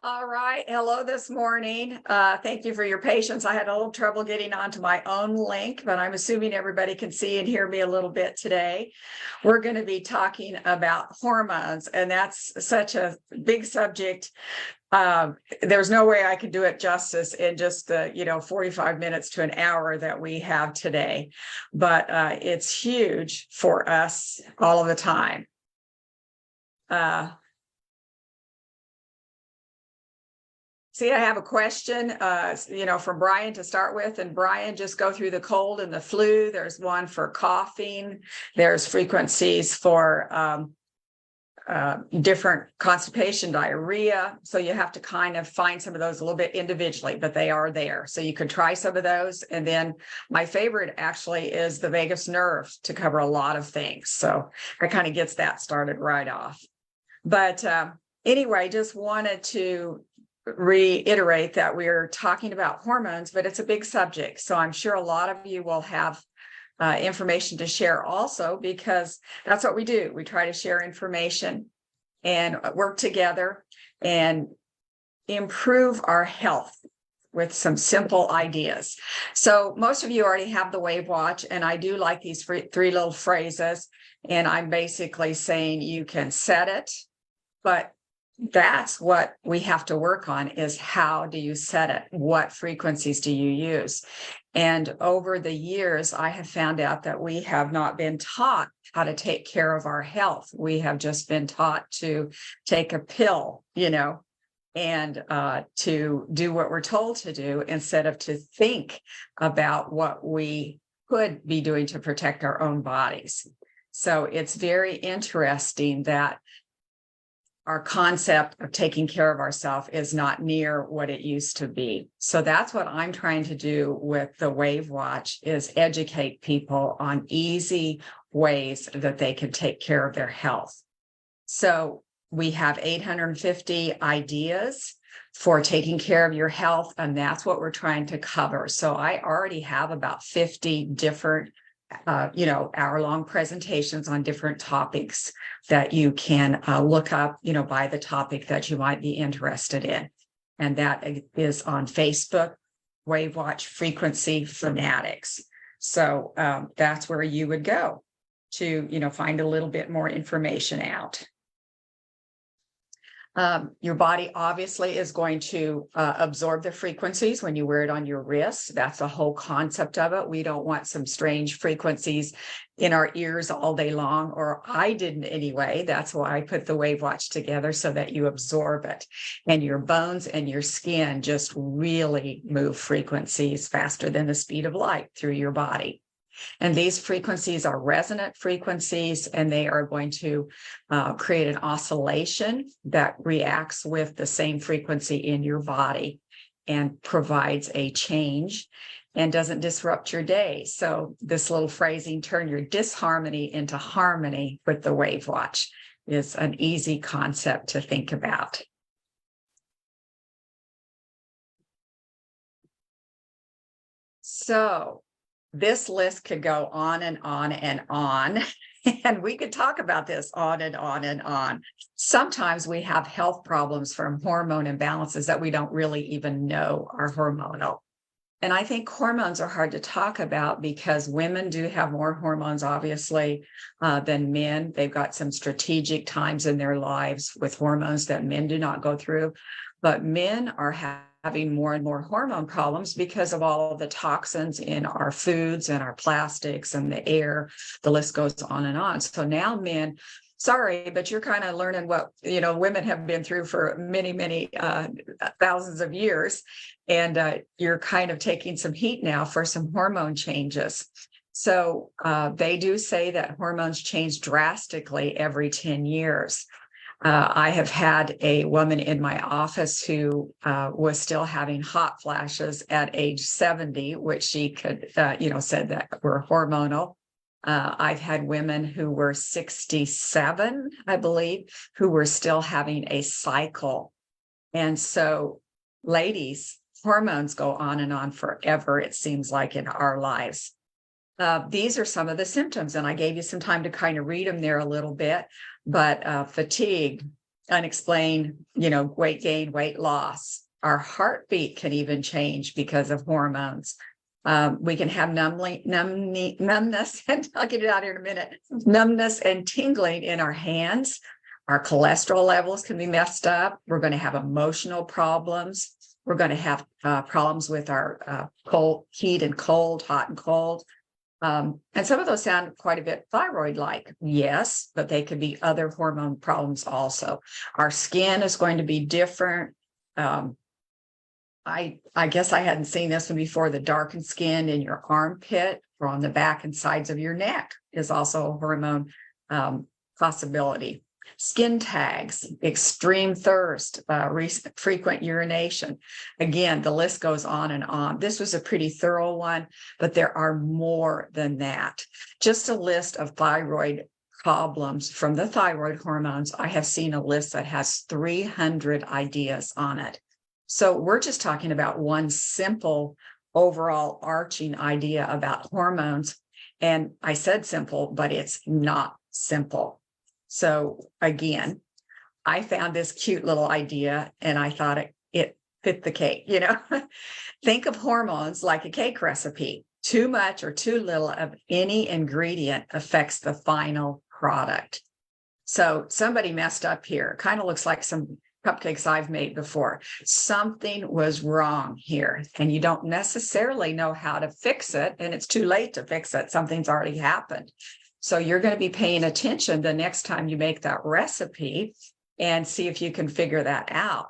All right. Hello this morning. Thank you for your patience. I had a little trouble getting onto my own link, but I'm assuming everybody can see and hear me a little bit today. We're going to be talking about hormones, and that's such a big subject. There's no way I could do it justice in just the 45 minutes to an hour that we have today, but it's huge for us all of the time. See, I have a question, from Brian to start with. And Brian, just go through the cold and the flu. There's one for coughing. There's frequencies for different constipation, diarrhea. So you have to kind of find some of those a little bit individually, but they are there. So you can try some of those. And then my favorite actually is the vagus nerve to cover a lot of things. So that kind of gets that started right off. But anyway, just wanted to reiterate that we're talking about hormones, but it's a big subject. So I'm sure a lot of you will have information to share also, because that's what we do. We try to share information and work together and improve our health with some simple ideas. So most of you already have the WAVwatch, and I do like these three little phrases. And I'm basically saying you can set it, but that's what we have to work on, is how do you set it? What frequencies do you use? And over the years, I have found out that we have not been taught how to take care of our health. We have just been taught to take a pill, and to do what we're told to do, instead of to think about what we could be doing to protect our own bodies. So it's very interesting that our concept of taking care of ourselves is not near what it used to be. So that's what I'm trying to do with the WAVwatch, is educate people on easy ways that they can take care of their health. So we have 850 ideas for taking care of your health, and that's what we're trying to cover. So I already have about 50 different hour-long presentations on different topics that you can look up, by the topic that you might be interested in. And that is on Facebook, WAVwatch Frequency Fanatics. So that's where you would go to, find a little bit more information out. Your body obviously is going to absorb the frequencies when you wear it on your wrist. That's the whole concept of it. We don't want some strange frequencies in our ears all day long, or I didn't anyway. That's why I put the WAVwatch together, so that you absorb it. And your bones and your skin just really move frequencies faster than the speed of light through your body. And these frequencies are resonant frequencies, and they are going to create an oscillation that reacts with the same frequency in your body and provides a change and doesn't disrupt your day. So this little phrasing, turn your disharmony into harmony with the WAVwatch, is an easy concept to think about. So this list could go on and on and on, and we could talk about this on and on and on. Sometimes we have health problems from hormone imbalances that we don't really even know are hormonal. And I think hormones are hard to talk about, because women do have more hormones, obviously, than men. They've got some strategic times in their lives with hormones that men do not go through. But men are having more and more hormone problems because of all of the toxins in our foods and our plastics and the air. The list goes on and on. So now men, sorry, but you're kind of learning what women have been through for many, many thousands of years, and you're kind of taking some heat now for some hormone changes. So they do say that hormones change drastically every 10 years. I have had a woman in my office who was still having hot flashes at age 70, which she could, said that were hormonal. I've had women who were 67, I believe, who were still having a cycle. And so, ladies, hormones go on and on forever, it seems like, in our lives. These are some of the symptoms, and I gave you some time to kind of read them there a little bit. But fatigue, unexplained, weight gain, weight loss. Our heartbeat can even change because of hormones. We can have numbness, and I'll get it out here in a minute, numbness and tingling in our hands. Our cholesterol levels can be messed up. We're going to have emotional problems. We're going to have problems with our cold, heat and cold, hot and cold. And some of those sound quite a bit thyroid-like, yes, but they could be other hormone problems also. Our skin is going to be different. I guess I hadn't seen this one before. The darkened skin in your armpit or on the back and sides of your neck is also a hormone possibility. Skin tags, extreme thirst, frequent urination. Again, the list goes on and on. This was a pretty thorough one, but there are more than that. Just a list of thyroid problems from the thyroid hormones. I have seen a list that has 300 ideas on it. So we're just talking about one simple overall arching idea about hormones. And I said simple, but it's not simple. So again, I found this cute little idea and I thought it fit the cake, Think of hormones like a cake recipe. Too much or too little of any ingredient affects the final product. So somebody messed up here. Kind of looks like some cupcakes I've made before. Something was wrong here, and you don't necessarily know how to fix it, and it's too late to fix it. Something's already happened. So you're going to be paying attention the next time you make that recipe and see if you can figure that out.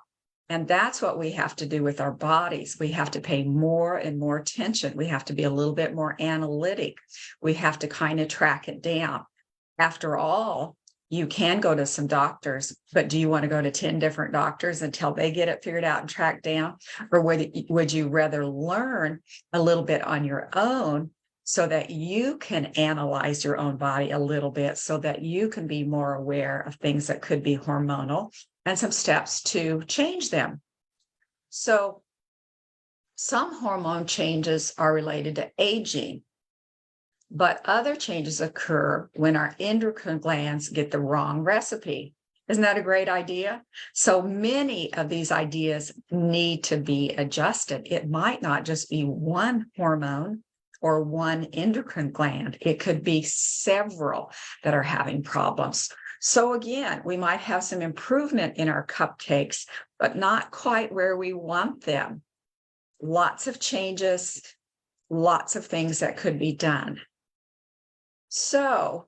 And that's what we have to do with our bodies. We have to pay more and more attention. We have to be a little bit more analytic. We have to kind of track it down. After all, you can go to some doctors, but do you want to go to 10 different doctors until they get it figured out and tracked down? Or would you rather learn a little bit on your own so that you can analyze your own body a little bit so that you can be more aware of things that could be hormonal and some steps to change them? So some hormone changes are related to aging, but other changes occur when our endocrine glands get the wrong recipe. Isn't that a great idea? So many of these ideas need to be adjusted. It might not just be one hormone or one endocrine gland. It could be several that are having problems. So again, we might have some improvement in our cupcakes, but not quite where we want them. Lots of changes, lots of things that could be done. So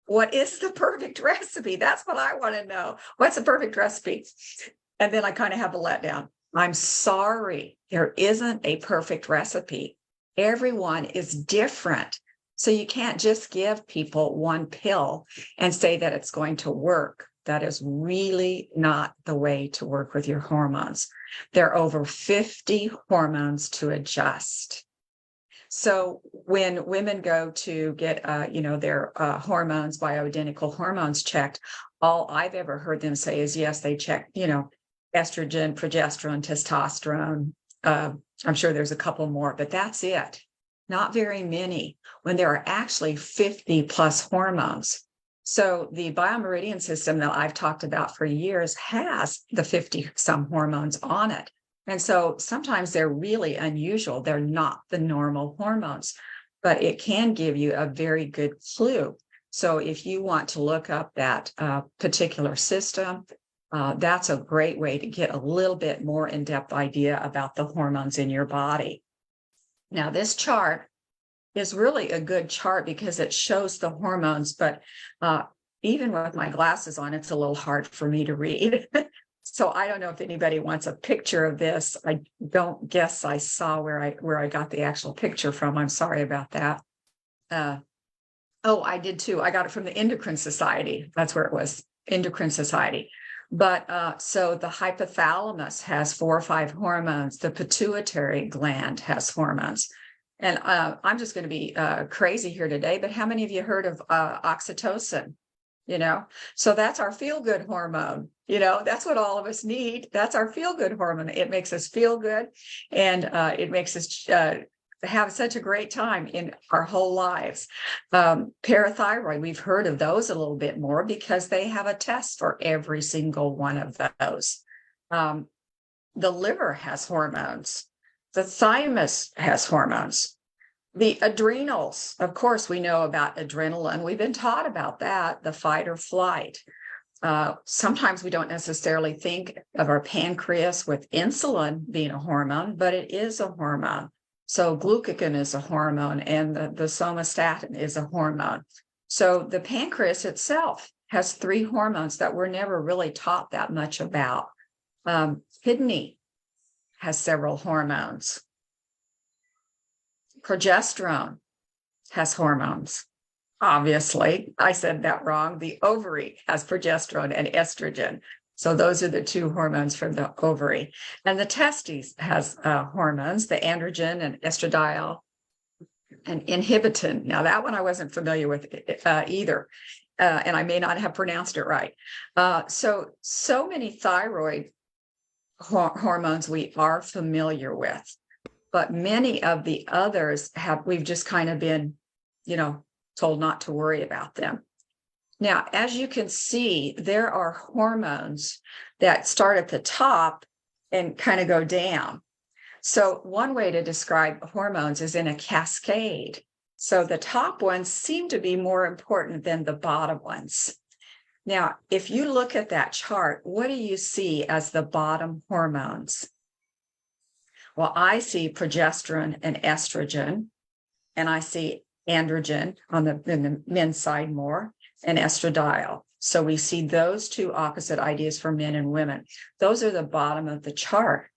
what is the perfect recipe? That's what I want to know. What's the perfect recipe? And then I kind of have a letdown. I'm sorry, there isn't a perfect recipe. Everyone is different. So you can't just give people one pill and say that it's going to work. That is really not the way to work with your hormones. There are over 50 hormones to adjust. So when women go to get, their hormones, bioidentical hormones checked, all I've ever heard them say is, yes, they check, estrogen, progesterone, testosterone. I'm sure there's a couple more, but that's it. Not very many, when there are actually 50 plus hormones. So the biomeridian system that I've talked about for years has the 50 some hormones on it. And so sometimes they're really unusual. They're not the normal hormones, but it can give you a very good clue. So if you want to look up that particular system, that's a great way to get a little bit more in-depth idea about the hormones in your body. Now, this chart is really a good chart because it shows the hormones, but even with my glasses on, it's a little hard for me to read. So I don't know if anybody wants a picture of this. I don't guess I saw where I got the actual picture from. I'm sorry about that. I did too. I got it from the Endocrine Society. That's where it was, Endocrine Society. But so the hypothalamus has 4 or 5 hormones. The pituitary gland has hormones. And I'm just going to be crazy here today, but how many of you heard of oxytocin? So that's our feel-good hormone. That's what all of us need. That's our feel-good hormone. It makes us feel good, and it makes us have such a great time in our whole lives. Parathyroid, we've heard of those a little bit more because they have a test for every single one of those. The liver has hormones. The thymus has hormones. The adrenals, of course, we know about adrenaline. We've been taught about that, the fight or flight. Sometimes we don't necessarily think of our pancreas with insulin being a hormone, but it is a hormone. So glucagon is a hormone, and the somatostatin is a hormone. So the pancreas itself has 3 hormones that we're never really taught that much about. Kidney has several hormones. Progesterone has hormones. Obviously, I said that wrong. The ovary has progesterone and estrogen. So those are the 2 hormones from the ovary. And the testes has hormones, the androgen and estradiol and inhibitin. Now, that one I wasn't familiar with either, and I may not have pronounced it right. So many thyroid hormones we are familiar with, but many of the others we've just kind of been, told not to worry about them. Now, as you can see, there are hormones that start at the top and kind of go down. So one way to describe hormones is in a cascade. So the top ones seem to be more important than the bottom ones. Now, if you look at that chart, what do you see as the bottom hormones? Well, I see progesterone and estrogen, and I see androgen in the men's side more, and estradiol. So we see those 2 opposite ideas for men and women. Those are the bottom of the chart.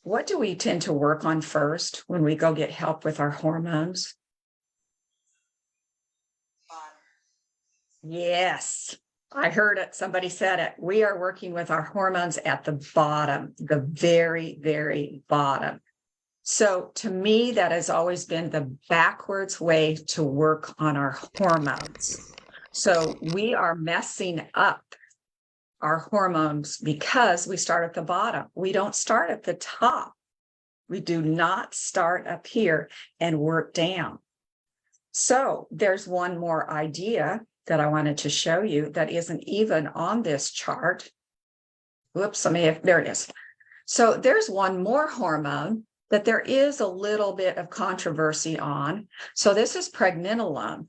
What do we tend to work on first when we go get help with our hormones? Yes, I heard it. Somebody said it. We are working with our hormones at the bottom, the very, very bottom. So to me, that has always been the backwards way to work on our hormones. So we are messing up our hormones because we start at the bottom. We don't start at the top. We do not start up here and work down. So there's one more idea that I wanted to show you that isn't even on this chart. Whoops, there it is. So there's one more hormone that there is a little bit of controversy on. So this is pregnenolone.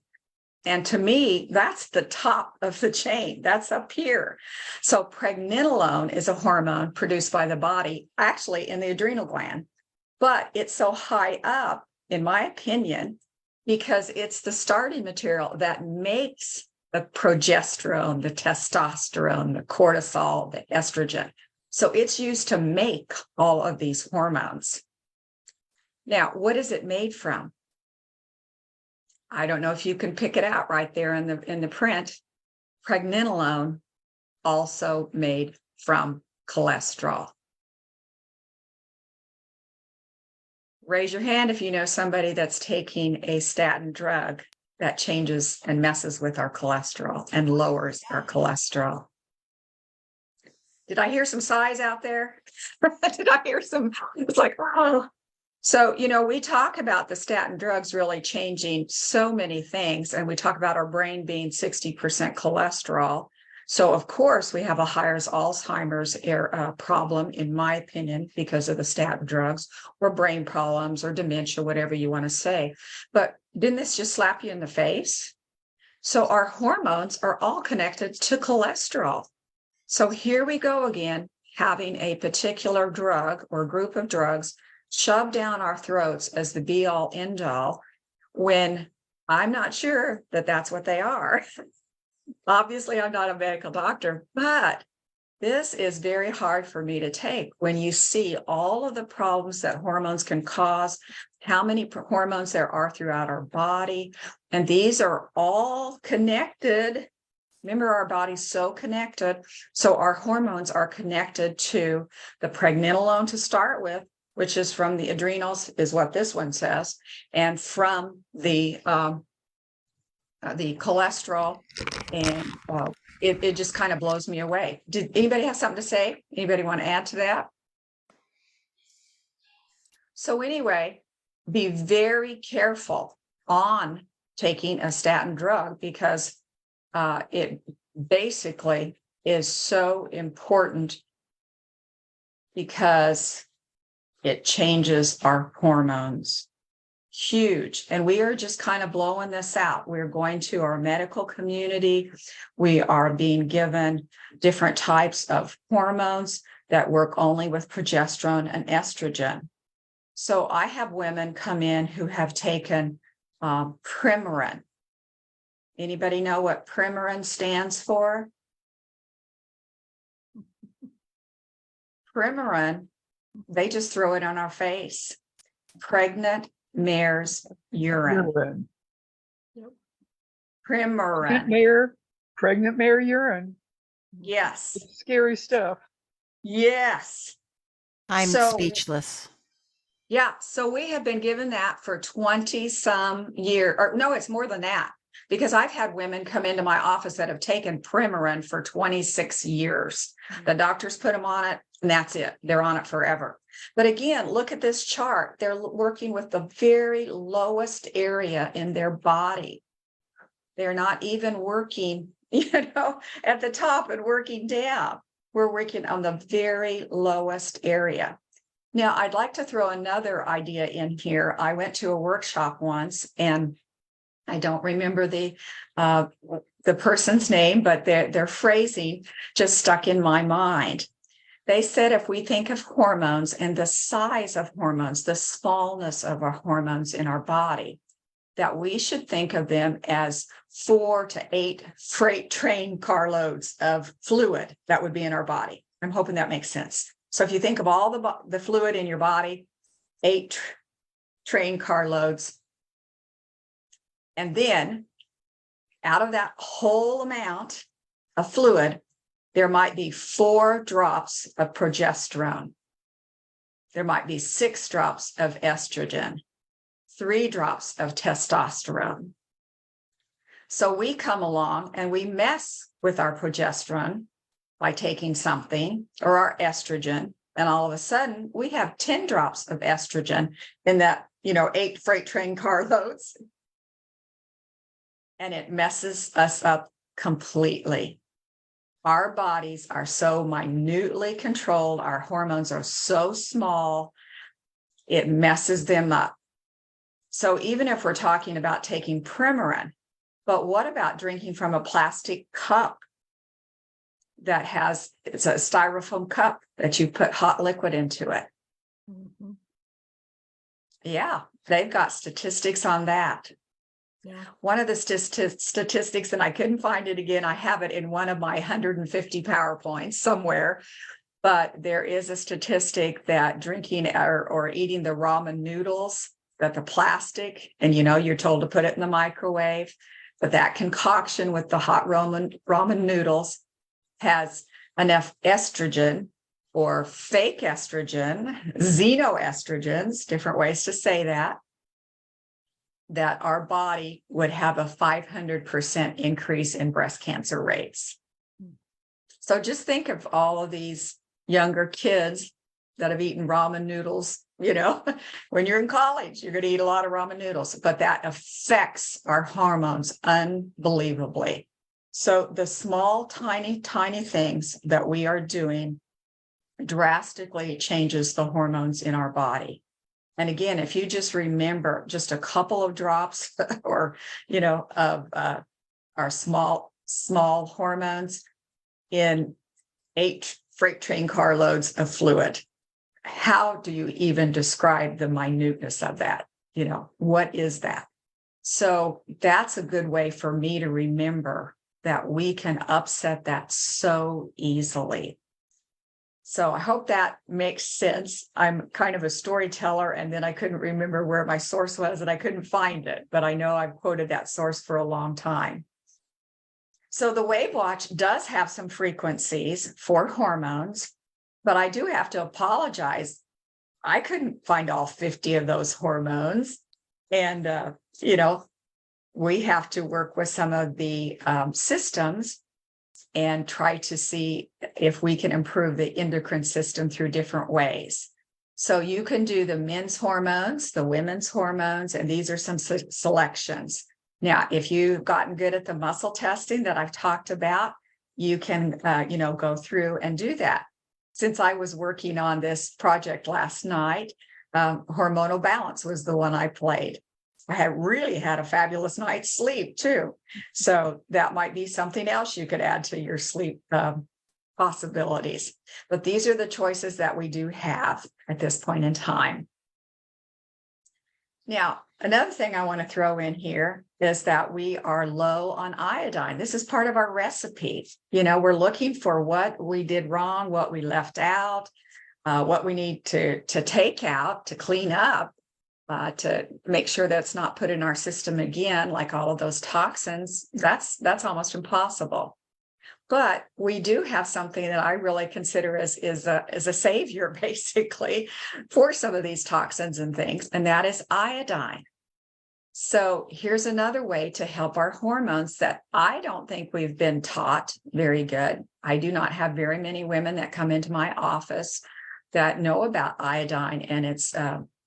And to me, that's the top of the chain. That's up here. So pregnenolone is a hormone produced by the body, actually in the adrenal gland, but it's so high up, in my opinion, because it's the starting material that makes the progesterone, the testosterone, the cortisol, the estrogen. So it's used to make all of these hormones. Now, what is it made from? I don't know if you can pick it out right there in the print. Pregnenolone, also made from cholesterol. Raise your hand if you know somebody that's taking a statin drug that changes and messes with our cholesterol and lowers our cholesterol. Did I hear some sighs out there? Did I hear some? It's like, oh. So, we talk about the statin drugs really changing so many things, and we talk about our brain being 60% cholesterol. So, of course, we have a higher Alzheimer's problem, in my opinion, because of the statin drugs, or brain problems, or dementia, whatever you want to say. But didn't this just slap you in the face? So our hormones are all connected to cholesterol. So here we go again, having a particular drug or group of drugs shoved down our throats as the be-all, end-all, when I'm not sure that that's what they are. Obviously, I'm not a medical doctor, but this is very hard for me to take when you see all of the problems that hormones can cause, how many hormones there are throughout our body, and these are all connected. Remember, our body's so connected. So our hormones are connected to the pregnenolone to start with, which is from the adrenals, is what this one says, and from the cholesterol, and it just kind of blows me away. Did anybody have something to say? Anybody want to add to that? So anyway, be very careful on taking a statin drug because it basically is so important because it changes our hormones. Huge. And we are just kind of blowing this out. We're going to our medical community. We are being given different types of hormones that work only with progesterone and estrogen. So I have women come in who have taken Premarin. Anybody know what Premarin stands for? Premarin, they just throw it on our face. Pregnant mare's urine. Premarin. Pregnant mare urine. Yes. It's scary stuff. Yes. I'm speechless. Yeah. So we have been given that for 20 some years, or no, it's more than that, because I've had women come into my office that have taken Premarin for 26 years. The doctors put them on it and that's it. They're on it forever. But again, look at this chart. They're working with the very lowest area in their body. They're not even working, at the top and working down. We're working on the very lowest area. Now, I'd like to throw another idea in here. I went to a workshop once, and I don't remember the person's name, but their phrasing just stuck in my mind. They said if we think of hormones and the size of hormones, the smallness of our hormones in our body, that we should think of them as 4 to 8 freight train carloads of fluid that would be in our body. I'm hoping that makes sense. So if you think of all the fluid in your body, 8 train carloads, and then out of that whole amount of fluid, there might be 4 drops of progesterone. There might be 6 drops of estrogen, 3 drops of testosterone. So we come along and we mess with our progesterone by taking something, or our estrogen, and all of a sudden we have 10 drops of estrogen in that, 8 freight train carloads. And it messes us up completely. Our bodies are so minutely controlled. Our hormones are so small, it messes them up. So even if we're talking about taking Premarin, but what about drinking from a plastic cup it's a styrofoam cup that you put hot liquid into it? Mm-hmm. Yeah, they've got statistics on that. Yeah. One of the statistics, and I couldn't find it again, I have it in one of my 150 PowerPoints somewhere, but there is a statistic that drinking or eating the ramen noodles, that the plastic, and you're told to put it in the microwave, but that concoction with the hot ramen noodles has enough estrogen or fake estrogen, xenoestrogens, different ways to say that our body would have a 500% increase in breast cancer rates. So just think of all of these younger kids that have eaten ramen noodles. When you're in college, you're going to eat a lot of ramen noodles, but that affects our hormones unbelievably. So the small, tiny, tiny things that we are doing drastically changes the hormones in our body. And again, if you just remember just a couple of drops or, of our small hormones in 8 freight train carloads of fluid, how do you even describe the minuteness of that? What is that? So that's a good way for me to remember that we can upset that so easily. So I hope that makes sense. I'm kind of a storyteller, and then I couldn't remember where my source was and I couldn't find it, but I know I've quoted that source for a long time. So the WAVwatch does have some frequencies for hormones, but I do have to apologize. I couldn't find all 50 of those hormones. And, we have to work with some of the systems and try to see if we can improve the endocrine system through different ways. So you can do the men's hormones, the women's hormones, and these are some selections. Now, if you've gotten good at the muscle testing that I've talked about, you can, go through and do that. Since I was working on this project last night, hormonal balance was the one I played. I had really had a fabulous night's sleep too. So that might be something else you could add to your sleep possibilities. But these are the choices that we do have at this point in time. Now, another thing I want to throw in here is that we are low on iodine. This is part of our recipe. We're looking for what we did wrong, what we left out, what we need to take out, to clean up, to make sure that's not put in our system again, like all of those toxins. That's almost impossible. But we do have something that I really consider as a savior, basically, for some of these toxins and things, and that is iodine. So here's another way to help our hormones that I don't think we've been taught very good. I do not have very many women that come into my office that know about iodine and its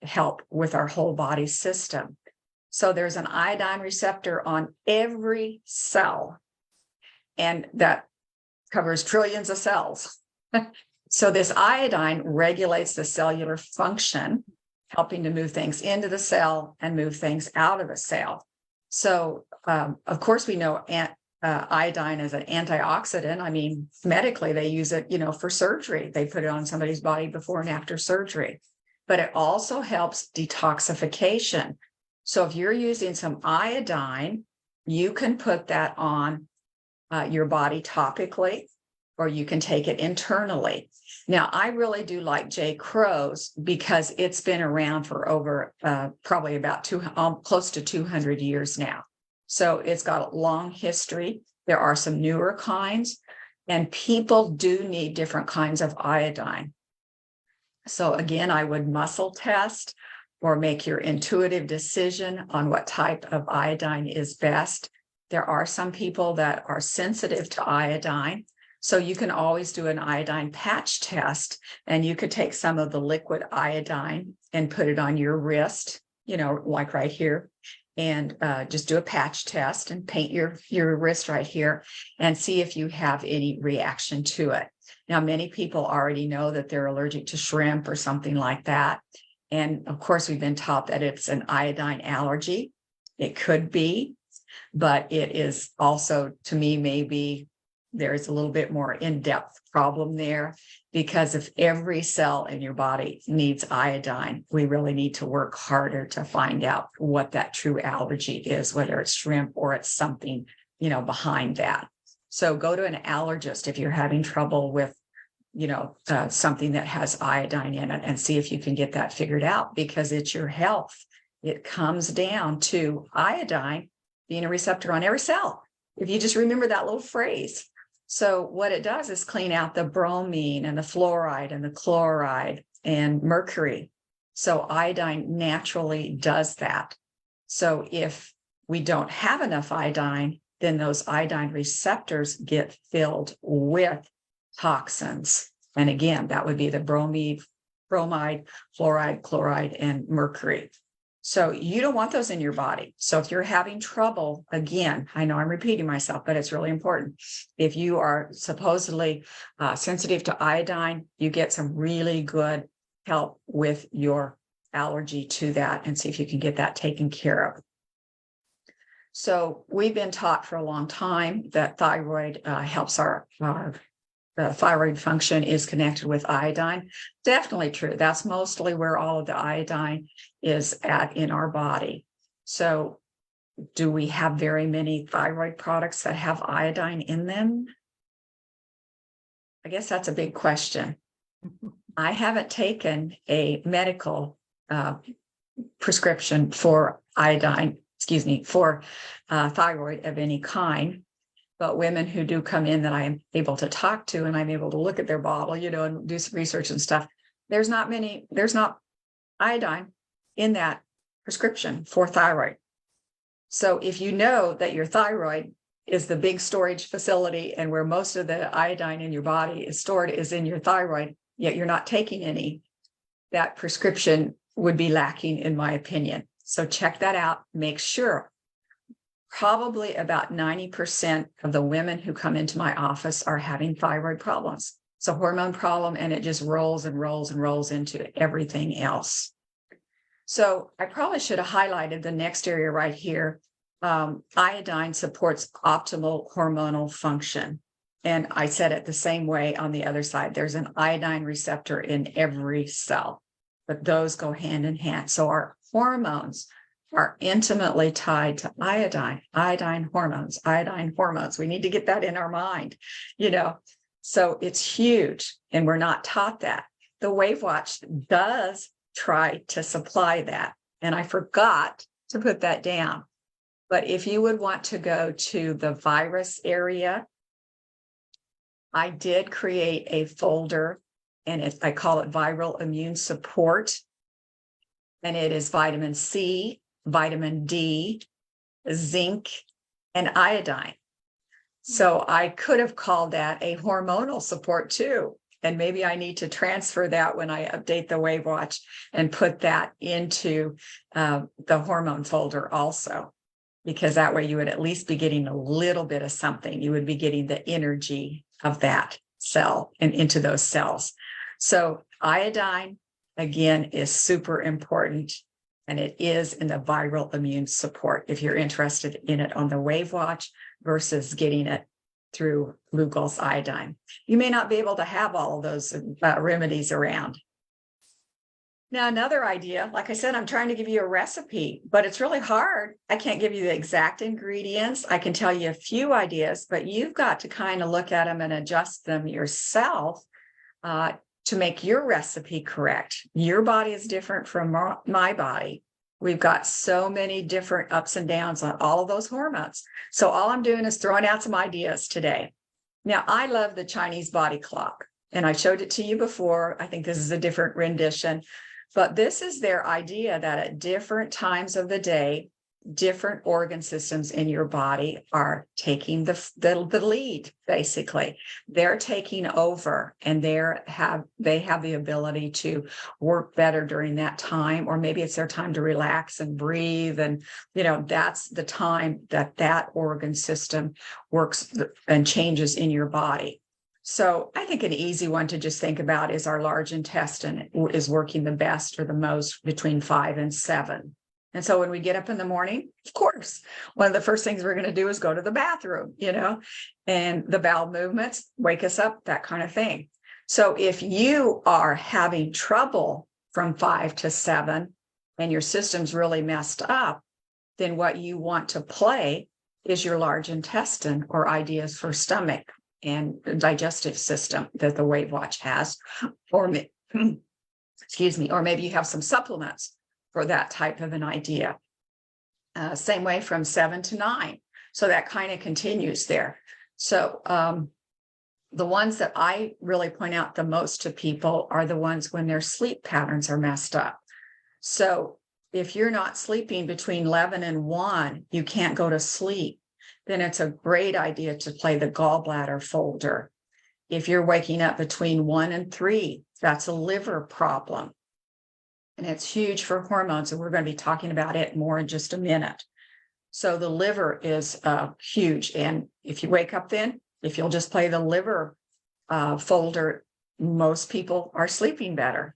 help with our whole body system. So there's an iodine receptor on every cell, and that covers trillions of cells. So this iodine regulates the cellular function, helping to move things into the cell and move things out of the cell. So, of course, we know iodine is an antioxidant. I mean, medically, they use it, for surgery. They put it on somebody's body before and after surgery. But it also helps detoxification. So if you're using some iodine, you can put that on your body topically, or you can take it internally. Now, I really do like J. Crow's because it's been around for over probably about close to 200 years now. So it's got a long history. There are some newer kinds, and people do need different kinds of iodine. So again, I would muscle test or make your intuitive decision on what type of iodine is best. There are some people that are sensitive to iodine. So you can always do an iodine patch test, and you could take some of the liquid iodine and put it on your wrist, like right here, and just do a patch test and paint your wrist right here and see if you have any reaction to it. Now, many people already know that they're allergic to shrimp or something like that. And of course, we've been taught that it's an iodine allergy. It could be, but it is also, to me, maybe there's a little bit more in-depth problem there, because if every cell in your body needs iodine, we really need to work harder to find out what that true allergy is, whether it's shrimp or it's something, behind that. So go to an allergist if you're having trouble with, something that has iodine in it, and see if you can get that figured out, because it's your health. It comes down to iodine being a receptor on every cell. If you just remember that little phrase. So what it does is clean out the bromine and the fluoride and the chloride and mercury. So iodine naturally does that. So if we don't have enough iodine, then those iodine receptors get filled with toxins. And again, that would be the bromide, fluoride, chloride, and mercury. So you don't want those in your body. So if you're having trouble, again, I know I'm repeating myself, but it's really important. If you are supposedly sensitive to iodine, you get some really good help with your allergy to that, and see if you can get that taken care of. So we've been taught for a long time that thyroid helps our thyroid function is connected with iodine. Definitely true. That's mostly where all of the iodine is at in our body. So do we have very many thyroid products that have iodine in them? I guess that's a big question. I haven't taken a medical prescription for for thyroid of any kind. But women who do come in that I am able to talk to, and I'm able to look at their bottle, and do some research and stuff, there's not iodine in that prescription for thyroid. So if you know that your thyroid is the big storage facility, and where most of the iodine in your body is stored is in your thyroid, yet you're not taking any, that prescription would be lacking, in my opinion. So check that out. Make sure. Probably about 90% of the women who come into my office are having thyroid problems. It's a hormone problem, and it just rolls and rolls and rolls into everything else. So I probably should have highlighted the next area right here. Iodine supports optimal hormonal function. And I said it the same way on the other side. There's an iodine receptor in every cell, but those go hand in hand. So our hormones are intimately tied to iodine, iodine hormones. We need to get that in our mind, So it's huge, and we're not taught that. The WAVwatch does try to supply that, and I forgot to put that down. But if you would want to go to the virus area, I did create a folder, and I call it Viral Immune Support. And it is vitamin C, vitamin D, zinc, and iodine. So I could have called that a hormonal support too. And maybe I need to transfer that when I update the WAVwatch and put that into the hormone folder also, because that way you would at least be getting a little bit of something. You would be getting the energy of that cell and into those cells. So iodine, again, is super important, and it is in the viral immune support if you're interested in it on the WAVwatch versus getting it through Lugol's iodine. You may not be able to have all of those remedies around. Now, another idea, like I said, I'm trying to give you a recipe, but it's really hard. I can't give you the exact ingredients. I can tell you a few ideas, but you've got to kind of look at them and adjust them yourself to make your recipe correct. Your body is different from my body. We've got so many different ups and downs on all of those hormones. So all I'm doing is throwing out some ideas today. Now, I love the Chinese body clock, and I showed it to you before. I think this is a different rendition, but this is their idea that at different times of the day, different organ systems in your body are taking the lead, basically. They're taking over, and they have the ability to work better during that time, or maybe it's their time to relax and breathe. And, that's the time that organ system works and changes in your body. So I think an easy one to just think about is our large intestine is working the best or the most between 5 and 7. And so when we get up in the morning, of course, one of the first things we're going to do is go to the bathroom, and the bowel movements wake us up, that kind of thing. So if you are having trouble from 5 to 7 and your system's really messed up, then what you want to play is your large intestine or ideas for stomach and digestive system that the WAVwatch has, or maybe you have some supplements for that type of an idea. Same way from 7 to 9. So that kind of continues there. So the ones that I really point out the most to people are the ones when their sleep patterns are messed up. So if you're not sleeping between 11 and 1, you can't go to sleep, then it's a great idea to play the gallbladder folder. If you're waking up between 1 and 3, that's a liver problem. And it's huge for hormones, and we're going to be talking about it more in just a minute. So the liver is huge. And if you wake up then, if you'll just play the liver folder, most people are sleeping better.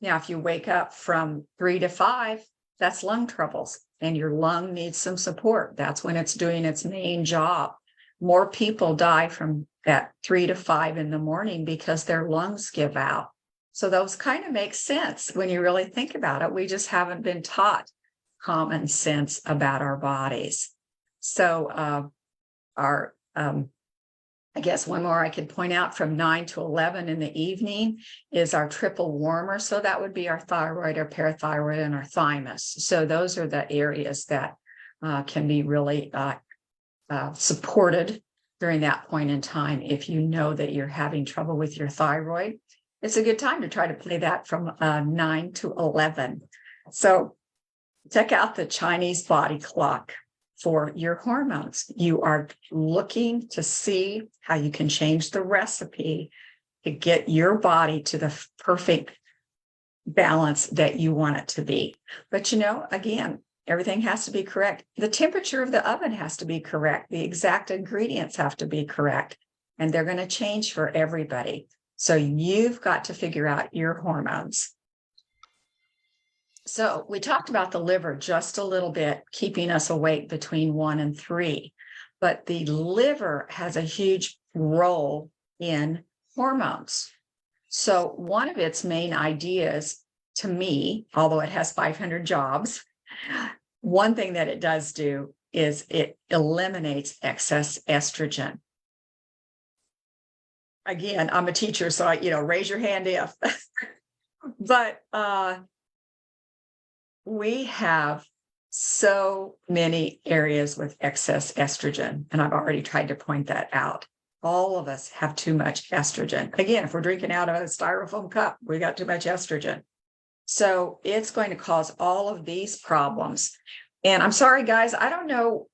Now, if you wake up from 3 to 5, that's lung troubles, and your lung needs some support. That's when it's doing its main job. More people die from at 3 to 5 in the morning because their lungs give out. So those kind of make sense when you really think about it. We just haven't been taught common sense about our bodies. So I guess one more I could point out from 9 to 11 in the evening is our triple warmer. So that would be our thyroid, our parathyroid, and our thymus. So those are the areas that can be really supported during that point in time. If you know that you're having trouble with your thyroid, it's a good time to try to play that from 9 to 11. So check out the Chinese body clock for your hormones. You are looking to see how you can change the recipe to get your body to the perfect balance that you want it to be. But, again, everything has to be correct. The temperature of the oven has to be correct. The exact ingredients have to be correct. And they're going to change for everybody. So you've got to figure out your hormones. So we talked about the liver just a little bit, keeping us awake between 1 and 3. But the liver has a huge role in hormones. So one of its main ideas to me, although it has 500 jobs, one thing that it does do is it eliminates excess estrogen. Again, I'm a teacher, so raise your hand if. But we have so many areas with excess estrogen, and I've already tried to point that out. All of us have too much estrogen. Again, if we're drinking out of a styrofoam cup, we got too much estrogen. So it's going to cause all of these problems. And I'm sorry, guys, I don't know,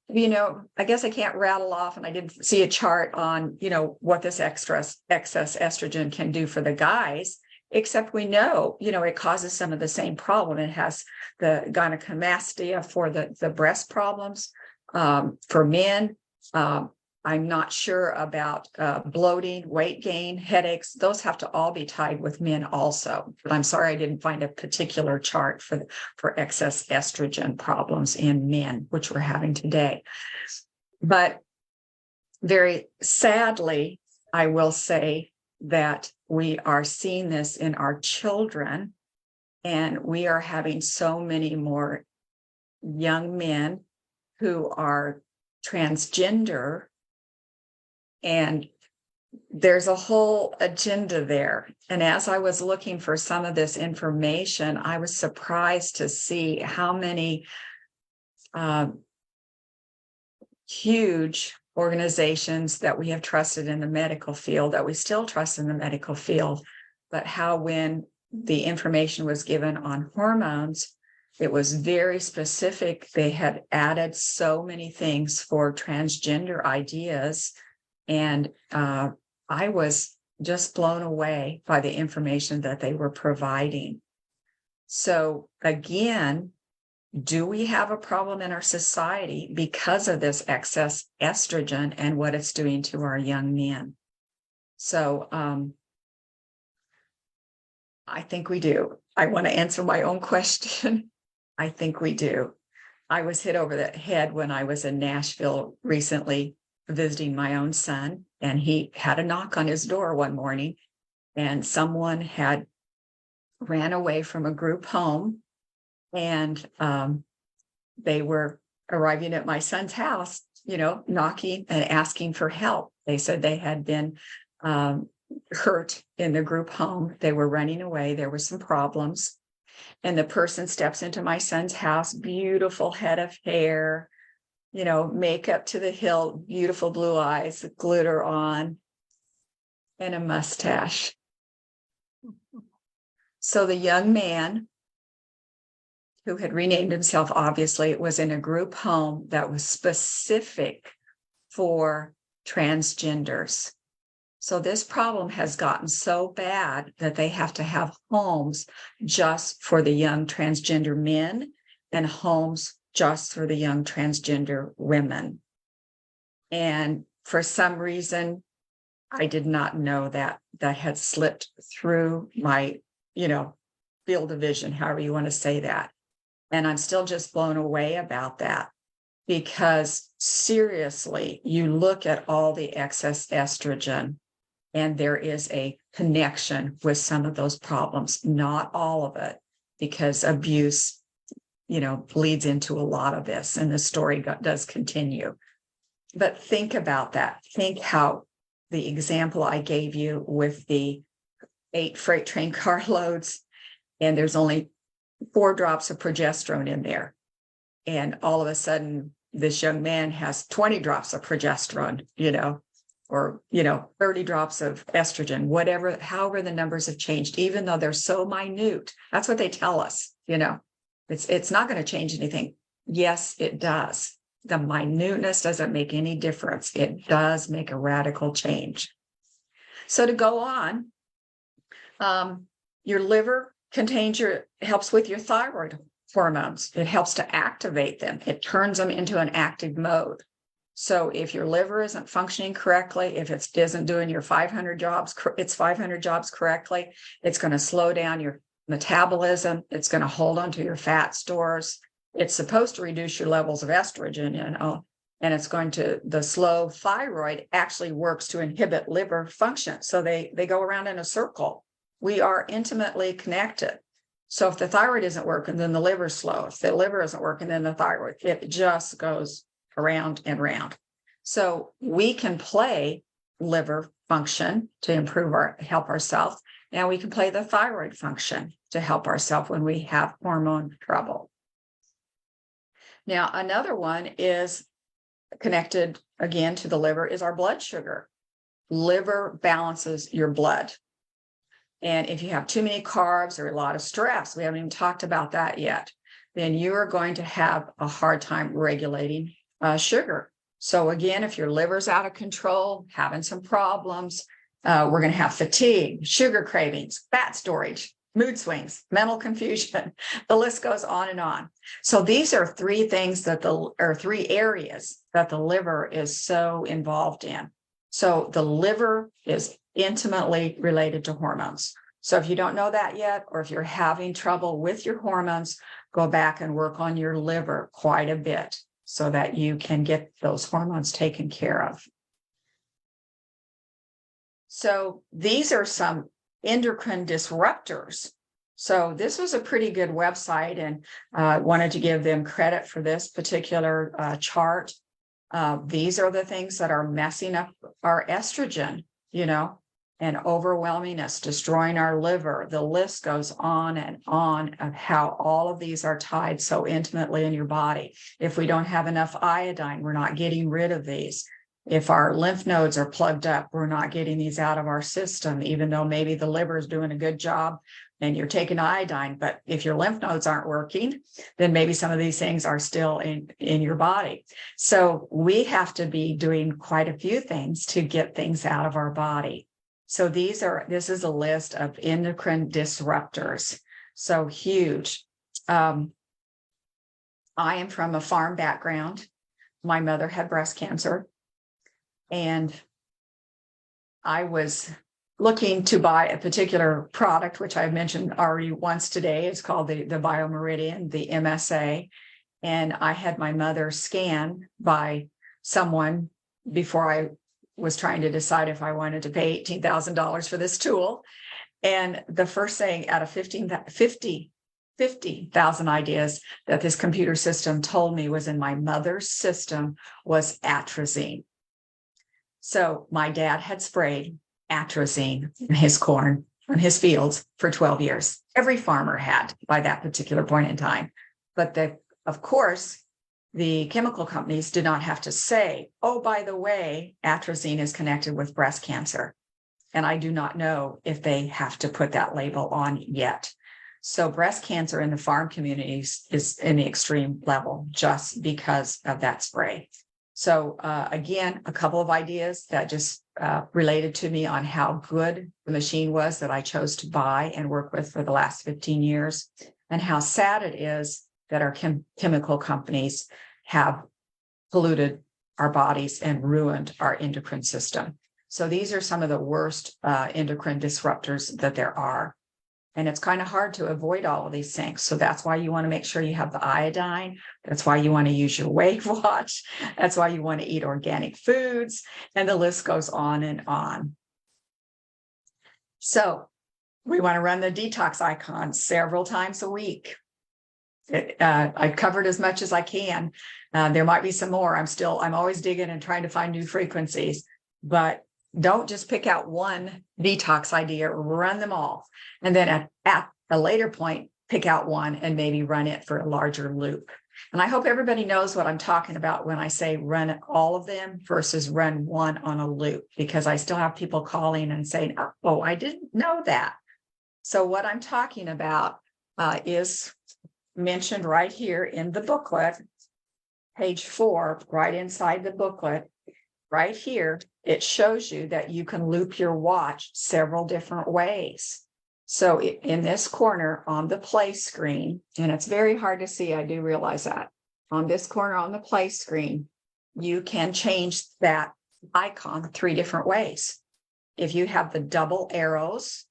I guess I can't rattle off, and I didn't see a chart on, what this excess estrogen can do for the guys, except we know, it causes some of the same problem. It has the gynecomastia for the breast problems for men. I'm not sure about bloating, weight gain, headaches. Those have to all be tied with men also. But I'm sorry I didn't find a particular chart for excess estrogen problems in men, which we're having today. But very sadly, I will say that we are seeing this in our children, and we are having so many more young men who are transgender. And there's a whole agenda there. And as I was looking for some of this information, I was surprised to see how many huge organizations that we have trusted in the medical field, that we still trust in the medical field, but how when the information was given on hormones, it was very specific. They had added so many things for transgender ideas. And I was just blown away by the information that they were providing. So again, do we have a problem in our society because of this excess estrogen and what it's doing to our young men? So I think we do. I want to answer my own question. I think we do. I was hit over the head when I was in Nashville recently visiting my own son, and he had a knock on his door one morning, and someone had ran away from a group home, and they were arriving at my son's house, knocking and asking for help. They said they had been hurt in the group home. They were running away. There were some problems. And the person steps into my son's house, beautiful head of hair, makeup to the hilt, beautiful blue eyes, glitter on, and a mustache. So the young man, who had renamed himself, obviously, was in a group home that was specific for transgenders. So this problem has gotten so bad that they have to have homes just for the young transgender men and homes just for the young transgender women. And for some reason, I did not know that had slipped through my, field of vision, however you want to say that. And I'm still just blown away about that, because seriously, you look at all the excess estrogen, and there is a connection with some of those problems, not all of it, because abuse, bleeds into a lot of this, and the story does continue. But think about that. Think how the example I gave you with the 8 freight train carloads, and there's only 4 drops of progesterone in there. And all of a sudden, this young man has 20 drops of progesterone, or 30 drops of estrogen, whatever, however the numbers have changed, even though they're so minute. That's what they tell us, it's not going to change anything. Yes, it does. The minuteness doesn't make any difference. It does make a radical change. So to go on, your liver helps with your thyroid hormones. It helps to activate them. It turns them into an active mode. So if your liver isn't functioning correctly, if it isn't doing your 500 jobs correctly, it's going to slow down your metabolism. It's going to hold onto your fat stores. It's supposed to reduce your levels of estrogen, and it's going to, the slow thyroid actually works to inhibit liver function. So they go around in a circle. We are intimately connected. So if the thyroid isn't working, then the liver's slow. If the liver isn't working, then the thyroid. It just goes around and round. So we can play liver function to help ourselves. Now we can play the thyroid function to help ourselves when we have hormone trouble. Now, another one is connected again to the liver is our blood sugar. Liver balances your blood. And if you have too many carbs or a lot of stress, we haven't even talked about that yet, then you are going to have a hard time regulating sugar. So again, if your liver's out of control, having some problems, we're going to have fatigue, sugar cravings, fat storage, mood swings, mental confusion. The list goes on and on. So these are three areas that the liver is so involved in. So the liver is intimately related to hormones. So if you don't know that yet, or if you're having trouble with your hormones, go back and work on your liver quite a bit so that you can get those hormones taken care of. So these are some endocrine disruptors. So this was a pretty good website, and wanted to give them credit for this particular chart. These are the things that are messing up our estrogen, and overwhelming us, destroying our liver. The list goes on and on of how all of these are tied so intimately in your body. If we don't have enough iodine, we're not getting rid of these. If our lymph nodes are plugged up, we're not getting these out of our system, even though maybe the liver is doing a good job and you're taking iodine. But if your lymph nodes aren't working, then maybe some of these things are still in your body. So we have to be doing quite a few things to get things out of our body. So this is a list of endocrine disruptors. So huge. I am from a farm background. My mother had breast cancer, and I was looking to buy a particular product, which I've mentioned already once today. It's called the BioMeridian, the MSA. And I had my mother scanned by someone before I was trying to decide if I wanted to pay $18,000 for this tool. And the first thing out of 50,000 ideas that this computer system told me was in my mother's system was atrazine. So my dad had sprayed atrazine in his corn on his fields for 12 years. Every farmer had by that particular point in time. But of course, the chemical companies did not have to say, oh, by the way, atrazine is connected with breast cancer. And I do not know if they have to put that label on yet. So breast cancer in the farm communities is in the extreme level just because of that spray. So again, a couple of ideas that just related to me on how good the machine was that I chose to buy and work with for the last 15 years, and how sad it is that our chemical companies have polluted our bodies and ruined our endocrine system. So these are some of the worst endocrine disruptors that there are. And it's kind of hard to avoid all of these things. So that's why you want to make sure you have the iodine. That's why you want to use your WAVwatch. That's why you want to eat organic foods. And the list goes on and on. So we want to run the detox icon several times a week. I covered as much as I can. There might be some more. I'm always digging and trying to find new frequencies, but don't just pick out one detox idea, run them all. And then at a later point, pick out one and maybe run it for a larger loop. And I hope everybody knows what I'm talking about when I say run all of them versus run one on a loop, because I still have people calling and saying, oh, I didn't know that. So what I'm talking about is mentioned right here in the booklet, page 4, right inside the booklet, right here. It shows you that you can loop your watch several different ways. So in this corner on the play screen, and it's very hard to see, I do realize that. On this corner on the play screen, you can change that icon 3 different ways. If you have the double arrows,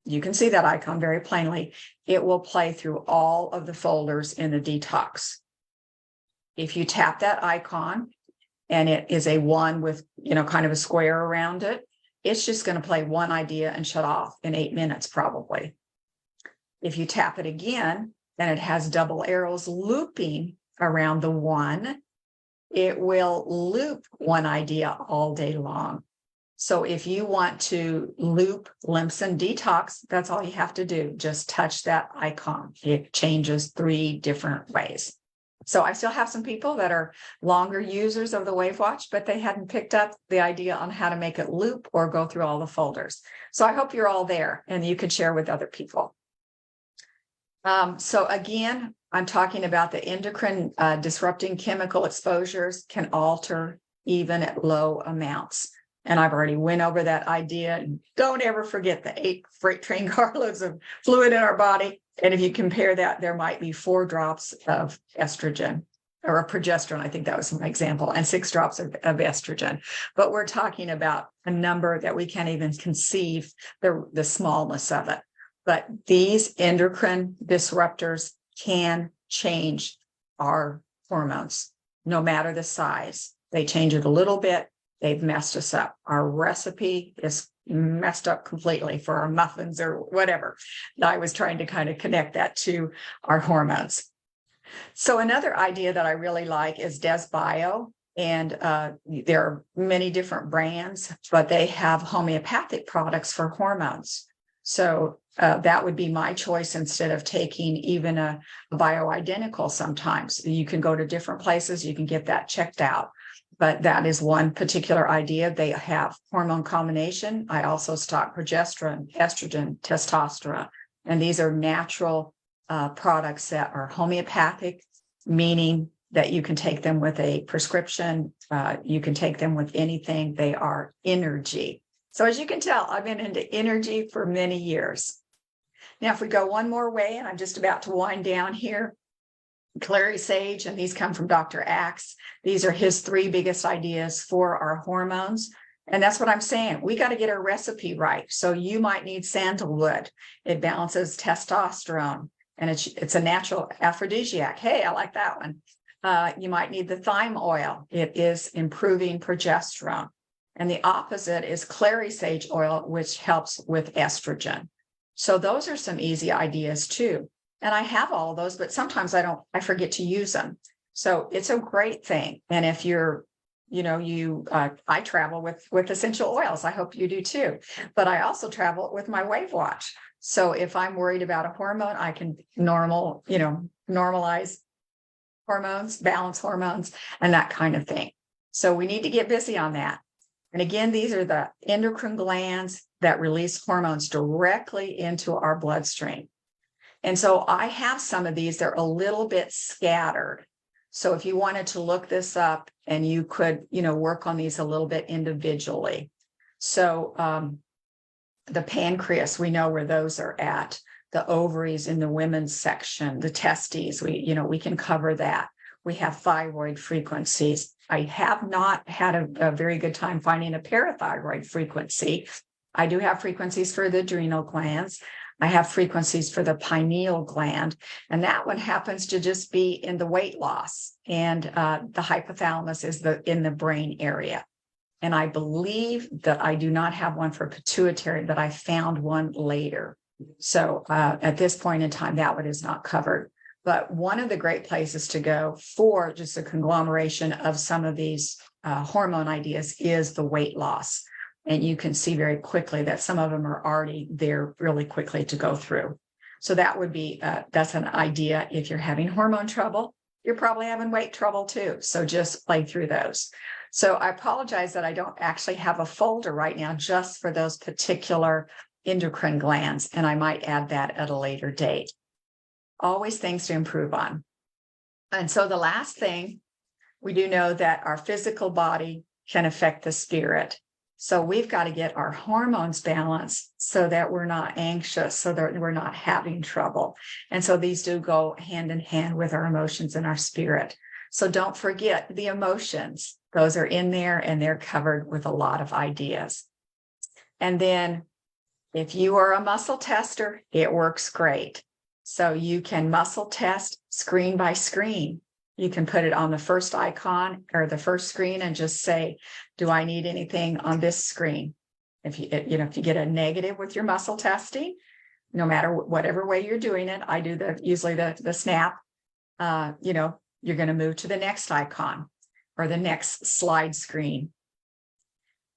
you can see that icon very plainly. It will play through all of the folders in the detox. If you tap that icon and it is a 1 with, kind of a square around it, it's just going to play one idea and shut off in 8 minutes, probably. If you tap it again and it has double arrows looping around the 1, it will loop one idea all day long. So if you want to loop Limson Detox, that's all you have to do. Just touch that icon. It changes 3 different ways. So I still have some people that are longer users of the WAVwatch, but they hadn't picked up the idea on how to make it loop or go through all the folders. So I hope you're all there and you could share with other people. So again, I'm talking about the endocrine disrupting chemical exposures can alter even at low amounts. And I've already went over that idea. Don't ever forget the 8 freight train carloads of fluid in our body. And if you compare that, there might be 4 drops of estrogen or a progesterone. I think that was my example, and 6 drops of estrogen. But we're talking about a number that we can't even conceive the smallness of it. But these endocrine disruptors can change our hormones, no matter the size. They change it a little bit. They've messed us up. Our recipe is messed up completely for our muffins or whatever. I was trying to kind of connect that to our hormones. So another idea that I really like is DesBio. And there are many different brands, but they have homeopathic products for hormones. So that would be my choice instead of taking even a bioidentical sometimes. You can go to different places, you can get that checked out. But that is one particular idea. They have hormone combination. I also stock progesterone, estrogen, testosterone. And these are natural products that are homeopathic, meaning that you can take them with a prescription. You can take them with anything. They are energy. So as you can tell, I've been into energy for many years. Now, if we go one more way, and I'm just about to wind down here, clary sage, and these come from Dr. Axe. These are his 3 biggest ideas for our hormones. And that's what I'm saying. We got to get our recipe right. So you might need sandalwood. It balances testosterone, and it's a natural aphrodisiac. Hey, I like that one. You might need the thyme oil. It is improving progesterone. And the opposite is clary sage oil, which helps with estrogen. So those are some easy ideas too. And I have all of those, but sometimes I forget to use them. So it's a great thing. And if you're, I travel with essential oils. I hope you do too. But I also travel with my WAVwatch. So if I'm worried about a hormone, I can normalize hormones, balance hormones, and that kind of thing. So we need to get busy on that. And again, these are the endocrine glands that release hormones directly into our bloodstream. And so I have some of these, they're a little bit scattered. So if you wanted to look this up, and you could, work on these a little bit individually. So the pancreas, we know where those are at. The ovaries in the women's section, the testes, we can cover that. We have thyroid frequencies. I have not had a very good time finding a parathyroid frequency. I do have frequencies for the adrenal glands. I have frequencies for the pineal gland, and that one happens to just be in the weight loss. And the hypothalamus is in the brain area. And I believe that I do not have one for pituitary, but I found one later. So at this point in time, that one is not covered. But one of the great places to go for just a conglomeration of some of these hormone ideas is the weight loss. And you can see very quickly that some of them are already there really quickly to go through. So that would be, that's an idea. If you're having hormone trouble, you're probably having weight trouble too. So just play through those. So I apologize that I don't actually have a folder right now just for those particular endocrine glands. And I might add that at a later date. Always things to improve on. And so the last thing, we do know that our physical body can affect the spirit. So we've got to get our hormones balanced so that we're not anxious, so that we're not having trouble. And so these do go hand in hand with our emotions and our spirit. So don't forget the emotions. Those are in there and they're covered with a lot of ideas. And then if you are a muscle tester, it works great. So you can muscle test screen by screen. You can put it on the first icon or the first screen and just say, do I need anything on this screen? If you get a negative with your muscle testing, no matter whatever way you're doing it, I do usually the snap, you're going to move to the next icon or the next slide screen.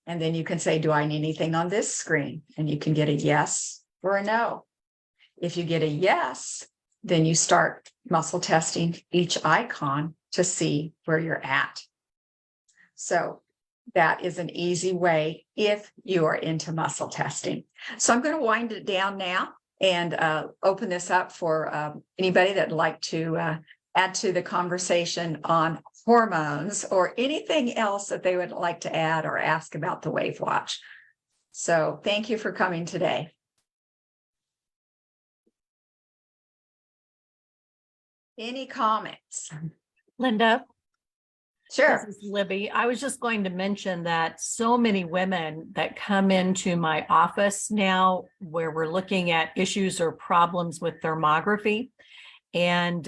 And then you can say, do I need anything on this screen? And you can get a yes or a no. If you get a yes, then you start muscle testing each icon to see where you're at. So that is an easy way if you are into muscle testing. So I'm going to wind it down now and open this up for anybody that'd like to add to the conversation on hormones or anything else that they would like to add or ask about the WAVwatch. So thank you for coming today. Any comments? Linda, Sure. this is Libby. I was just going to mention that so many women that come into my office now where we're looking at issues or problems with thermography, and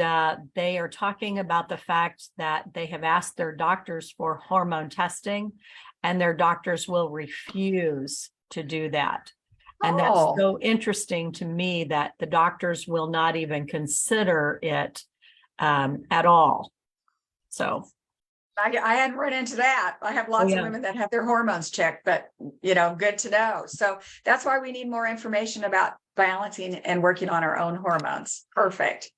they are talking about the fact that they have asked their doctors for hormone testing and their doctors will refuse to do that. And that's so interesting to me that the doctors will not even consider it at all. So I hadn't run into that. I have lots of women that have their hormones checked, but good to know. So that's why we need more information about balancing and working on our own hormones. Perfect.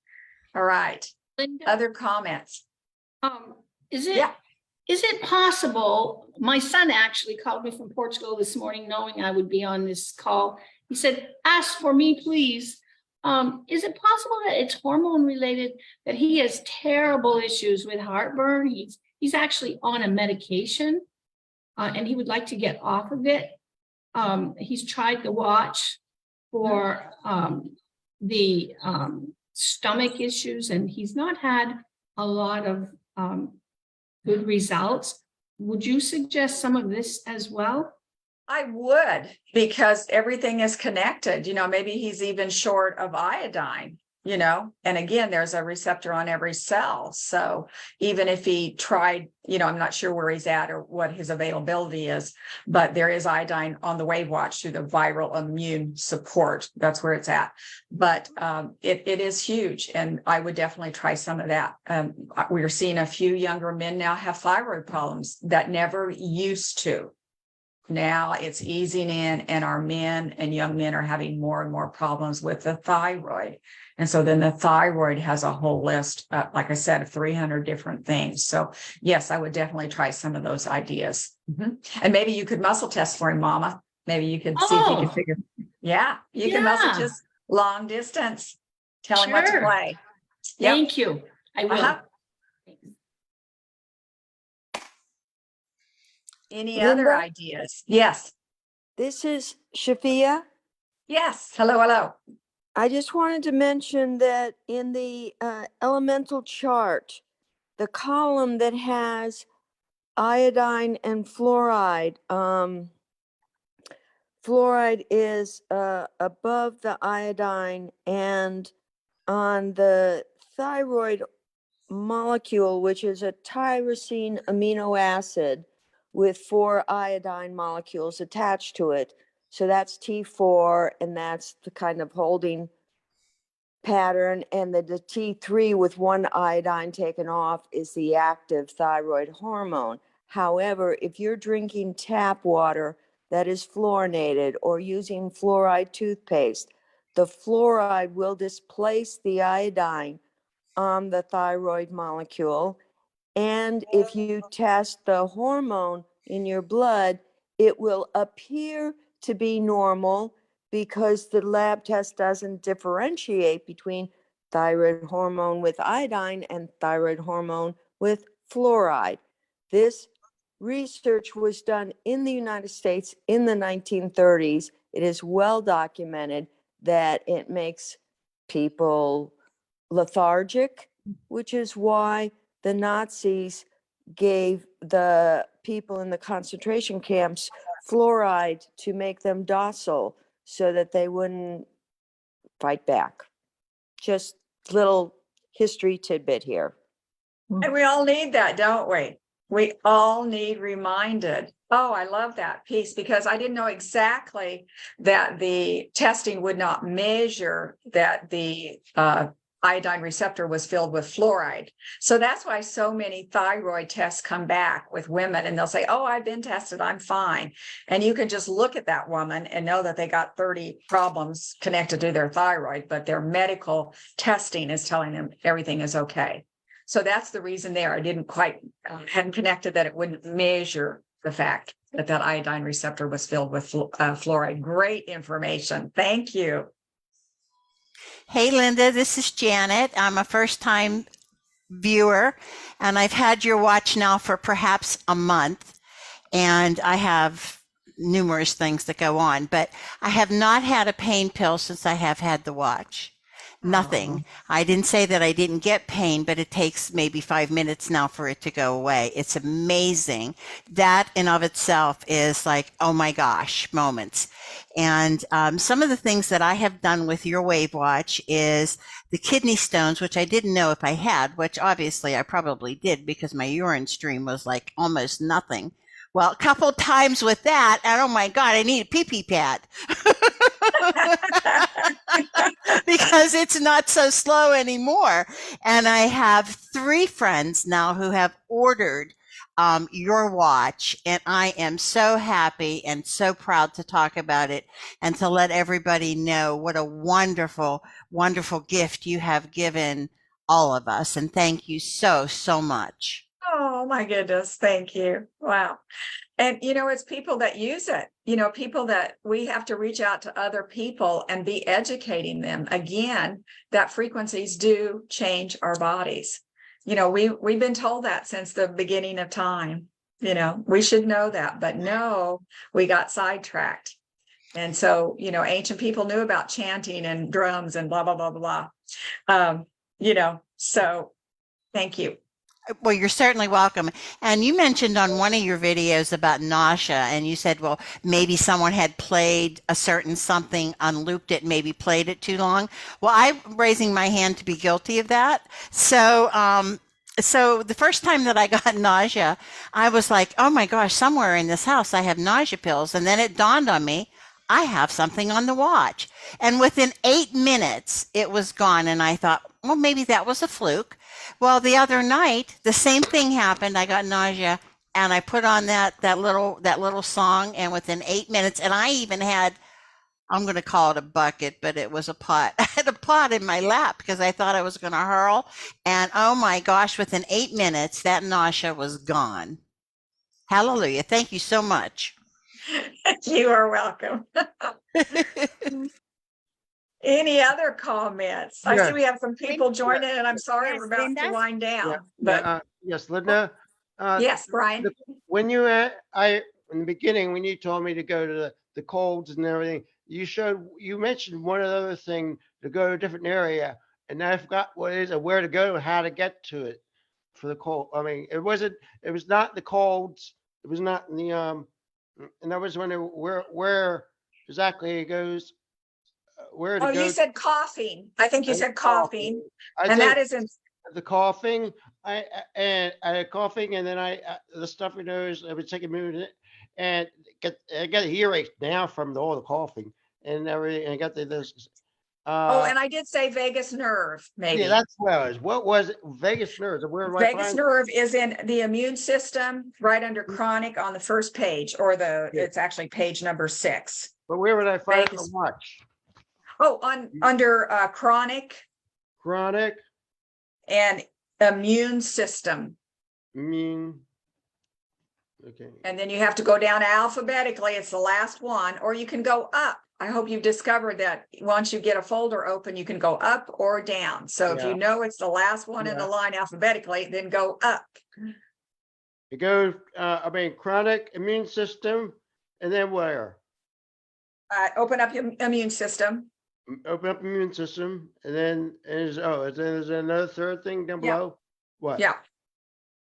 All right. Linda, Other comments? is it possible? My son actually called me from Portugal this morning, knowing I would be on this call. He said, "Ask for me, please." Is it possible that it's hormone related? That he has terrible issues with heartburn? He's actually on a medication, and he would like to get off of it. He's tried the watch for the stomach issues, and he's not had a lot of good results. Would you suggest some of this as well? I would, because everything is connected. Maybe he's even short of iodine, and again, there's a receptor on every cell. So even if he tried, I'm not sure where he's at or what his availability is, but there is iodine on the WAVwatch through the viral immune support. That's where it's at. But it is huge. And I would definitely try some of that. We're seeing a few younger men now have thyroid problems that never used to. Now it's easing in, and our men and young men are having more and more problems with the thyroid. And so then the thyroid has a whole list, like I said, of 300 different things. So yes, I would definitely try some of those ideas. And maybe you could muscle test for him, Mama. Maybe you could see if you could figure. Yeah, you can muscle just long distance. Tell him what to play. Thank you. I will. Any Linda? other ideas? Yes. This is Shafia. Yes. Hello. I just wanted to mention that in the elemental chart, the column that has iodine and fluoride, fluoride is above the iodine, and on the thyroid molecule, which is a tyrosine amino acid with 4 iodine molecules attached to it. So that's T4, and that's the kind of holding pattern. And the T3 with 1 iodine taken off is the active thyroid hormone. However, if you're drinking tap water that is fluorinated or using fluoride toothpaste, the fluoride will displace the iodine on the thyroid molecule. And if you test the hormone in your blood, it will appear to be normal because the lab test doesn't differentiate between thyroid hormone with iodine and thyroid hormone with fluoride. This research was done in the United States in the 1930s. It is well documented that it makes people lethargic, which is why the Nazis gave the people in the concentration camps fluoride to make them docile so that they wouldn't fight back. Just little history tidbit here. And we all need that, don't we? We all need reminded. Oh, I love that piece because I didn't know exactly that the testing would not measure that the iodine receptor was filled with fluoride. So that's why so many thyroid tests come back with women and they'll say, oh, I've been tested, I'm fine. And you can just look at that woman and know that they got 30 problems connected to their thyroid, but their medical testing is telling them everything is okay. So that's the reason there. I didn't quite, hadn't connected that it wouldn't measure the fact that that iodine receptor was filled with fluoride. Great information. Thank you. Hey, Linda, this is Janet. I'm a first-time viewer, and I've had your watch now for perhaps a month, and I have numerous things that go on, but I have not had a pain pill since I have had the watch. Nothing. I didn't say that I didn't get pain, but it takes maybe 5 minutes now for it to go away. It's amazing. That in of itself is like, oh my gosh, moments. And some of the things that I have done with your WAVwatch is the kidney stones, which I didn't know if I had, which obviously I probably did because my urine stream was like almost nothing. Well, a couple times with that, and oh my God, I need a pee-pee pad. Because it's not so slow anymore. And I have 3 friends now who have ordered your watch, and I am so happy and so proud to talk about it and to let everybody know what a wonderful, wonderful gift you have given all of us. And thank you so, so much. Oh my goodness. Thank you. Wow. And, you know, it's people that use it, you know, people that we have to reach out to other people and be educating them again, that frequencies do change our bodies. You know, we've been told that since the beginning of time, you know, we should know that, but no, we got sidetracked. And so, you know, ancient people knew about chanting and drums and blah, blah, blah, blah. You know, so thank you. Well, you're certainly welcome. And you mentioned on one of your videos about nausea, and you said, well, maybe someone had played a certain something, unlooped it, maybe played it too long. Well, I'm raising my hand to be guilty of that. So the first time that I got nausea, I was like, oh my gosh, somewhere in this house I have nausea pills. And then it dawned on me, I have something on the watch. And within 8 minutes, it was gone. And I thought, well, maybe that was a fluke. Well, the other night, the same thing happened. I got nausea, and I put on that little song, and within 8 minutes, and I even had, I'm going to call it a bucket, but it was a pot. I had a pot in my lap because I thought I was going to hurl, and oh my gosh, within 8 minutes, that nausea was gone. Hallelujah. Thank you so much. You are welcome. Any other comments? I see we have some people joining, and I'm sorry Yes, we're about Linda? to wind down. Yeah, But yes, Linda. yes, Brian. When you, in the beginning, when you told me to go to the colds and everything, you mentioned one other thing to go to a different area, and I forgot what it is and where to go and how to get to it for the cold. I mean, it was not the colds. It was not in the, and I was wondering where exactly it goes. Where to Oh, go. you said coughing. I think you said coughing, I and did that is in. the coughing. I had coughing, and then the stuffy nose. I was taking a minute, and I got a earache now from all the coughing and everything. And I got this. Oh, and I did say vagus nerve, maybe. Yeah, that's what it was. What was it? Vagus nerve. Where do I Vagus find nerve is in the immune system, right under chronic on the first page, or it's actually page number 6. But where would I find Vagus. the watch? Oh, under chronic Chronic and immune system. immune. Okay. And then you have to go down alphabetically. It's the last one, or you can go up. I hope you've discovered that once you get a folder open, you can go up or down. So if Yeah. you know it's the last one in the line alphabetically, then go up. It goes, chronic immune system, and then where? Open up your immune system. Open up immune system, and then there's another third thing down Yeah. below? What? Yeah.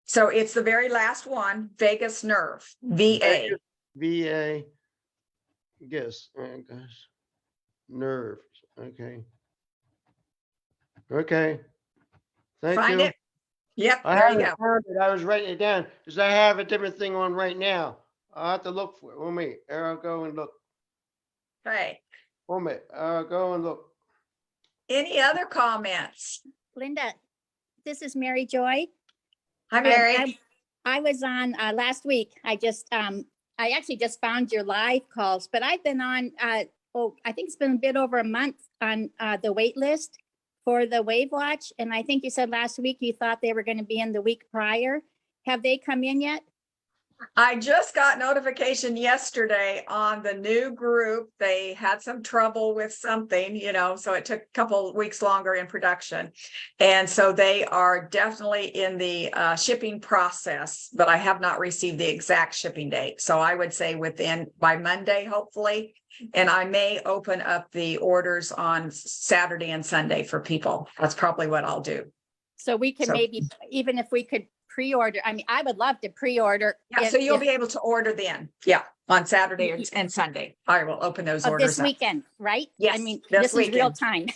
So it's the very last one, vagus nerve, VA. VA. Guess, nerve, okay. Okay. Thank Find you. it? Yep, I there you haven't go. found it. I was writing it down because I have a different thing on right now. I'll have to look for it. One minute. I'll go and look. Okay. 1 minute. I'll go and look. Any other comments? Linda, this is Mary Joy. Hi, Mary. I was on last week. I actually just found your live calls, but I've been on, I think it's been a bit over a month on the wait list for the WAVwatch. And I think you said last week you thought they were going to be in the week prior. Have they come in yet? I just got notification yesterday on the new group. They had some trouble with something, so it took a couple weeks longer in production. And so they are definitely in the shipping process, but I have not received the exact shipping date. So I would say by Monday, hopefully. And I may open up the orders on Saturday and Sunday for people. That's probably what I'll do. So we can maybe, even if we could pre-order, I mean, I would love to pre-order. Yeah, so you'll be able to order then. Yeah, on Saturday and Sunday. I will open those of orders this up. weekend, right? Yes, I mean, this this is real weekend. time.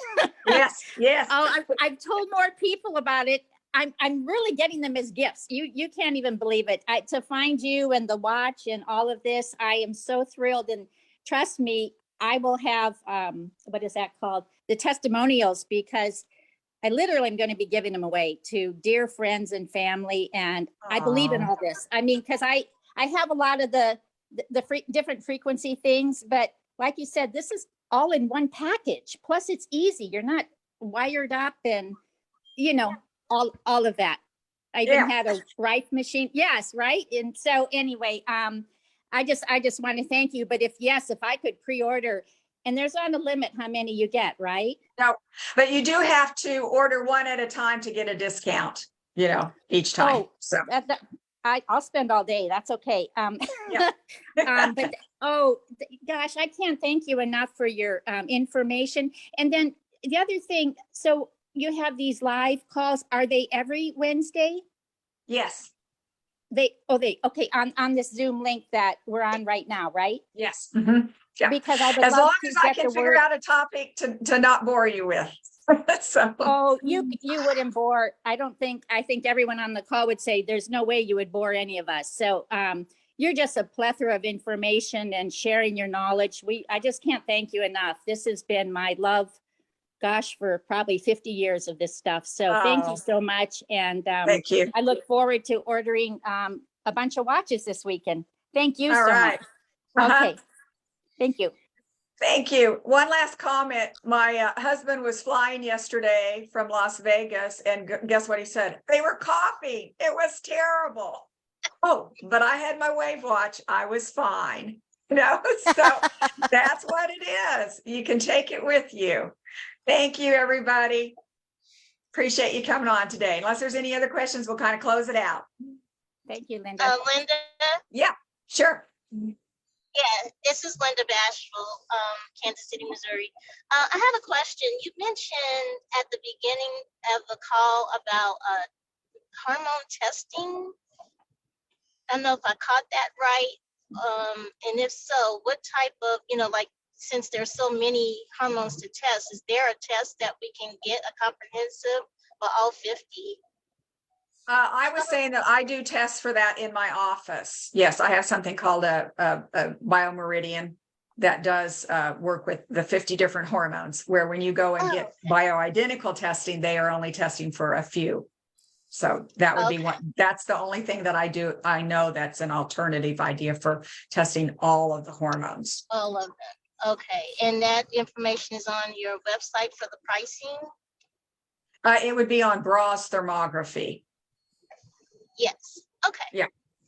Yes, yes. Oh, I've told more people about it. I'm really getting them as gifts. You can't even believe it. To find you and the watch and all of this, I am so thrilled. And trust me, I will have what is that called? The testimonials, because I literally am going to be giving them away to dear friends and family. And I believe in all this. I mean, because I have a lot of the different frequency things, but like you said, this is all in one package. Plus it's easy. You're not wired up and, all of that. I even had a Rife machine. Yes. Right. And so anyway, I just want to thank you. But if I could pre-order, and there's not a limit how many you get, right? No, but you do have to order one at a time to get a discount, each time. Oh, so I'll spend all day. That's okay. Yeah. But gosh, I can't thank you enough for your information. And then the other thing, so you have these live calls. Are they every Wednesday? Yes. Okay, on this Zoom link that we're on right now, right? Yes. Mm-hmm. Yeah. Because I would as love long to as I get can the figure word. out a topic to not bore you with. So. Oh, you wouldn't bore. I think everyone on the call would say there's no way you would bore any of us. So you're just a plethora of information and sharing your knowledge. I just can't thank you enough. This has been my love, gosh, for probably 50 years of this stuff. So thank you so much. And thank you. I look forward to ordering a bunch of watches this weekend. Thank you All so right. much. Okay. Thank you. Thank you. One last comment. My husband was flying yesterday from Las Vegas, and guess what he said? They were coughing. It was terrible. Oh, but I had my WAVwatch. I was fine. So that's what it is. You can take it with you. Thank you, everybody. Appreciate you coming on today. Unless there's any other questions, we'll kind of close it out. Thank you, Linda. Linda? Yeah, sure. Yeah, this is Linda Bashful, Kansas City, Missouri. I have a question. You mentioned at the beginning of the call about hormone testing. I don't know if I caught that right. And if so, what type of, since there's so many hormones to test, is there a test that we can get, a comprehensive for all 50? I was saying that I do tests for that in my office. Yes, I have something called a biomeridian that does work with the 50 different hormones, where when you go and get bioidentical testing, they are only testing for a few. So that would be one. That's the only thing that I do. I know that's an alternative idea for testing all of the hormones. All of them. Okay. And that information is on your website for the pricing? It would be on Bras Thermography. Yes. Okay. Yeah.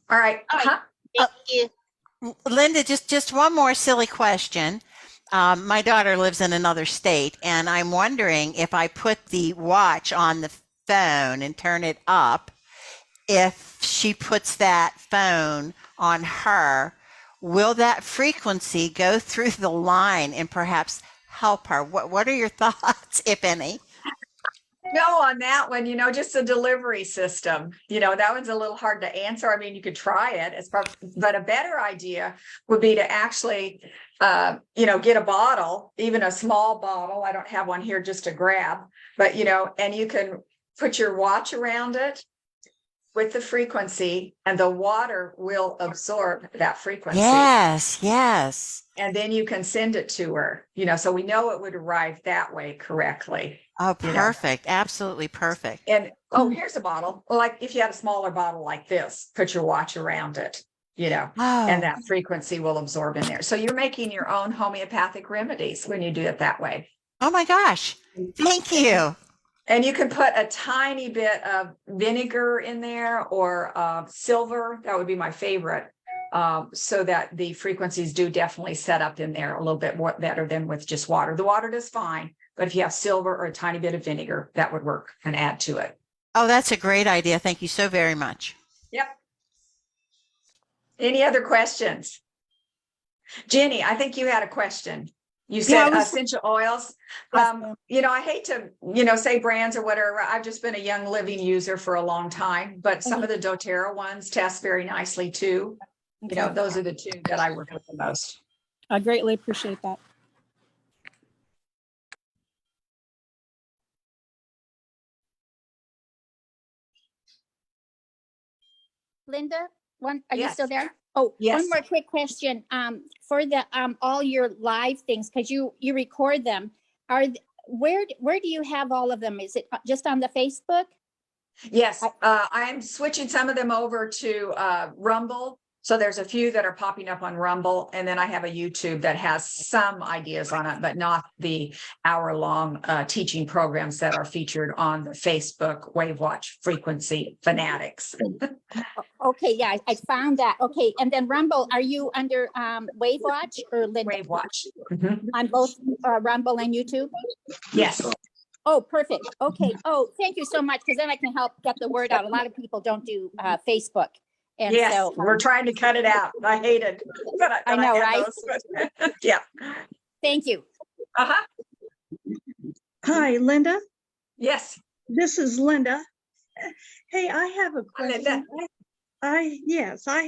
All right. All right. Thank you. Linda, just one more silly question. My daughter lives in another state, and I'm wondering if I put the watch on the phone and turn it up, if she puts that phone on her, will that frequency go through the line and perhaps help her? What are your thoughts, if any? No, on that one, just the delivery system, that one's a little hard to answer. I mean, you could try it. It's probably, but a better idea would be to actually, get a bottle, even a small bottle. I don't have one here just to grab, but, and you can put your watch around it with the frequency, and the water will absorb that frequency. Yes, yes. And then you can send it to her, so we know it would arrive that way correctly. Oh, You know. perfect. Absolutely perfect. And here's a bottle. Well, like if you had a smaller bottle like this, put your watch around it, and Oh, that frequency will absorb in there. So you're making your own homeopathic remedies when you do it that way. oh my gosh. Thank you. And you can put a tiny bit of vinegar in there or silver. That would be my favorite. So that the frequencies do definitely set up in there a little bit more better than with just water. The water does fine, but if you have silver or a tiny bit of vinegar, that would work and add to it. Oh, that's a great idea. Thank you so very much. Yep. Any other questions? Jenny, I think you had a question. You said essential oils. I hate to, say brands or whatever. I've just been a Young Living user for a long time, but some of the doTERRA ones test very nicely too. Those are the two that I work with the most. I greatly appreciate that. Linda, are you still there? Oh, yes. One more quick question. For the all your live things, because you record them, where do you have all of them? Is it just on the Facebook? Yes, I'm switching some of them over to Rumble. So there's a few that are popping up on Rumble, and then I have a YouTube that has some ideas on it, but not the hour-long teaching programs that are featured on the Facebook WAVwatch Frequency Fanatics. Okay, yeah, I found that. Okay, and then Rumble, are you under WAVwatch or Linda? WAVwatch. On both Rumble and YouTube? Yes. Oh, perfect. Okay. Oh, thank you so much, because then I can help get the word out. A lot of people don't do Facebook. And yes, so we're trying to cut it out. I hate it. But I know, right? Yeah. Thank you. Uh-huh. Hi, Linda. Yes. This is Linda. Hey, I have a question. Linda. I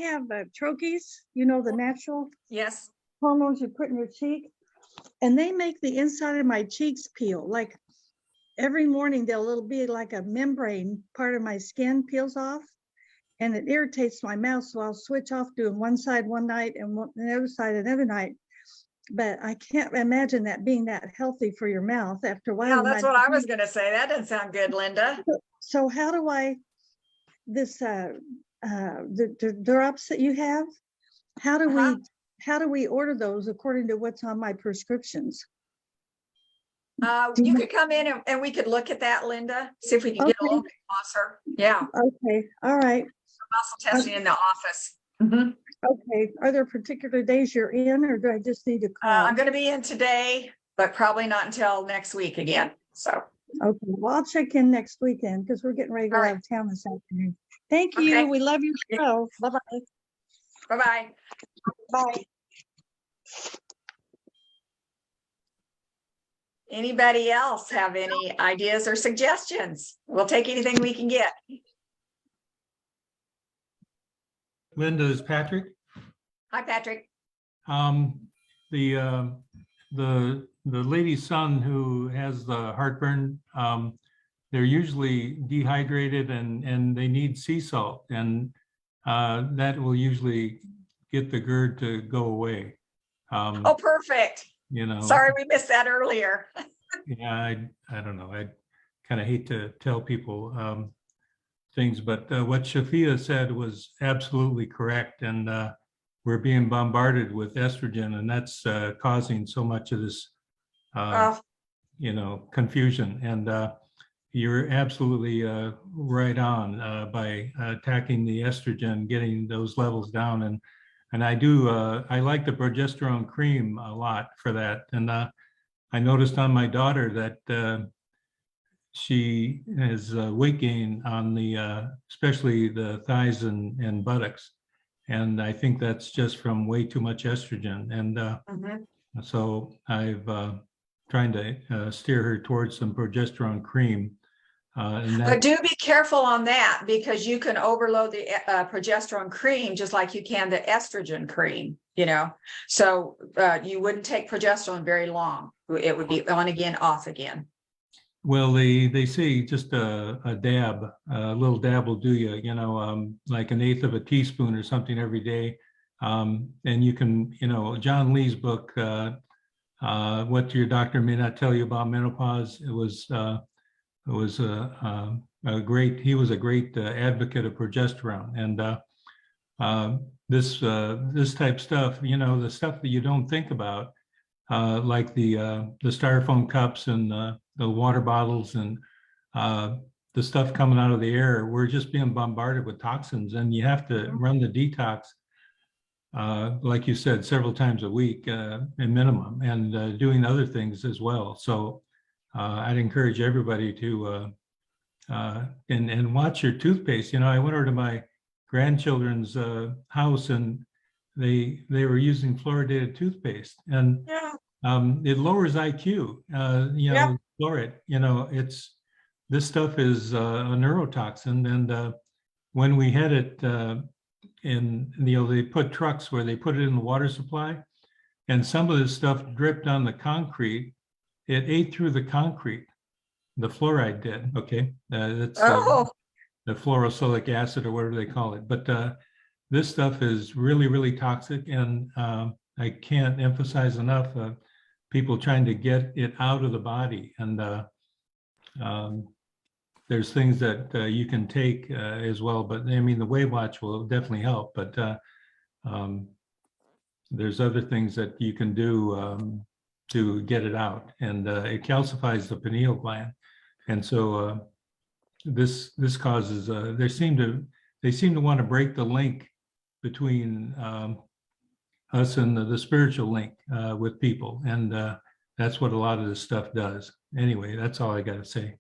have troches, the natural Yes. hormones you put in your cheek, and they make the inside of my cheeks peel. Like every morning, there'll be like a membrane part of my skin peels off, and it irritates my mouth. So I'll switch off doing one side one night and the other side another night. But I can't imagine that being that healthy for your mouth after a while. Yeah, that's what I was going to say. That doesn't sound good, Linda. So how do the drops that you have, how do we order those according to what's on my prescriptions? You could come in and we could look at that, Linda, see if we can get a little bit closer. Yeah. Okay, all right. Muscle testing in the office. Okay, are there particular days you're in, or do I just need to call? I'm going to be in today, but probably not until next week again. So. Okay, well, I'll check in next weekend because we're getting ready to go out of town this afternoon. Thank you. We love your show. Bye-bye. Bye-bye. Bye. Anybody else have any ideas or suggestions? We'll take anything we can get. Linda, is Patrick. Hi, Patrick. The lady's son who has the heartburn, they're usually dehydrated and they need sea salt, and that will usually get the GERD to go away. Oh, perfect. Sorry we missed that earlier. Yeah, I don't know. I kind of hate to tell people things, but what Shafia said was absolutely correct, and we're being bombarded with estrogen, and that's causing so much of this confusion. And you're absolutely right on by attacking the estrogen, getting those levels down. And I do, I like the progesterone cream a lot for that. And I noticed on my daughter that she has weight gain on the, especially the thighs and buttocks. And I think that's just from way too much estrogen. And Mhm. so I've trying to steer her towards some progesterone cream. And But that, do be careful on that because you can overload the progesterone cream just like you can the estrogen cream, you know? So you wouldn't take progesterone very long. It would be on again, off again. well, they say just a dab, a little dab will do you, you know, like 1/8 of a teaspoon or something every day. And you can, you know, John Lee's book, What Your Doctor May Not Tell You About Menopause, it was a great, he was a great advocate of progesterone. And this type stuff, you know, the stuff that you don't think about, like the styrofoam cups and the water bottles and the stuff coming out of the air, we're just being bombarded with toxins, and you have to run the detox, like you said, several times a week, a minimum, and doing other things as well. So I'd encourage everybody to and watch your toothpaste. You know, I went over to my grandchildren's house, and they were using fluoridated toothpaste, and Yeah. it lowers IQ. You know, fluoride. You know, this stuff is a neurotoxin, and when we had it in, you know, they put trucks where they put it in the water supply, and some of this stuff dripped on the concrete. It ate through the concrete. The fluoride did. Okay, that's Oh, the fluorosilicic acid or whatever they call it. But this stuff is really, really toxic, and I can't emphasize enough people trying to get it out of the body. And there's things that you can take as well. But I mean, the WAVwatch will definitely help. But there's other things that you can do to get it out, and it calcifies the pineal gland. And so this causes they seem to want to break the link between us and the spiritual link with people, and that's what a lot of this stuff does. Anyway, that's all I got to say.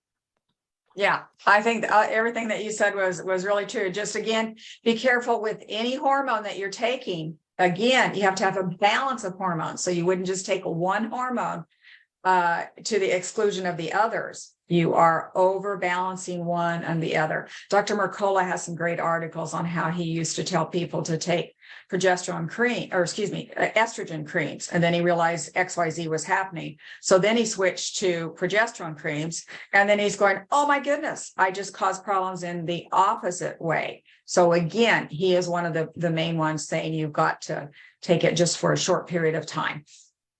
yeah. I think everything that you said was really true. Just again, be careful with any hormone that you're taking. Again, you have to have a balance of hormones. So you wouldn't just take one hormone to the exclusion of the others. You are overbalancing one and the other. Dr. Mercola has some great articles on how he used to tell people to take progesterone cream, or excuse me, estrogen creams. And then he realized XYZ was happening. So then he switched to progesterone creams. And then he's going, oh my goodness, I just caused problems in the opposite way. So again, he is one of the main ones saying you've got to take it just for a short period of time.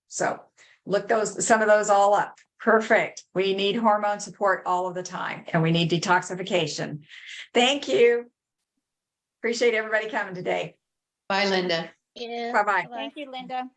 So look some of those all up. Perfect. We need hormone support all of the time, and we need detoxification. Thank you. Appreciate everybody coming today. Bye, Linda. Yeah. Bye-bye. Thank you, Linda.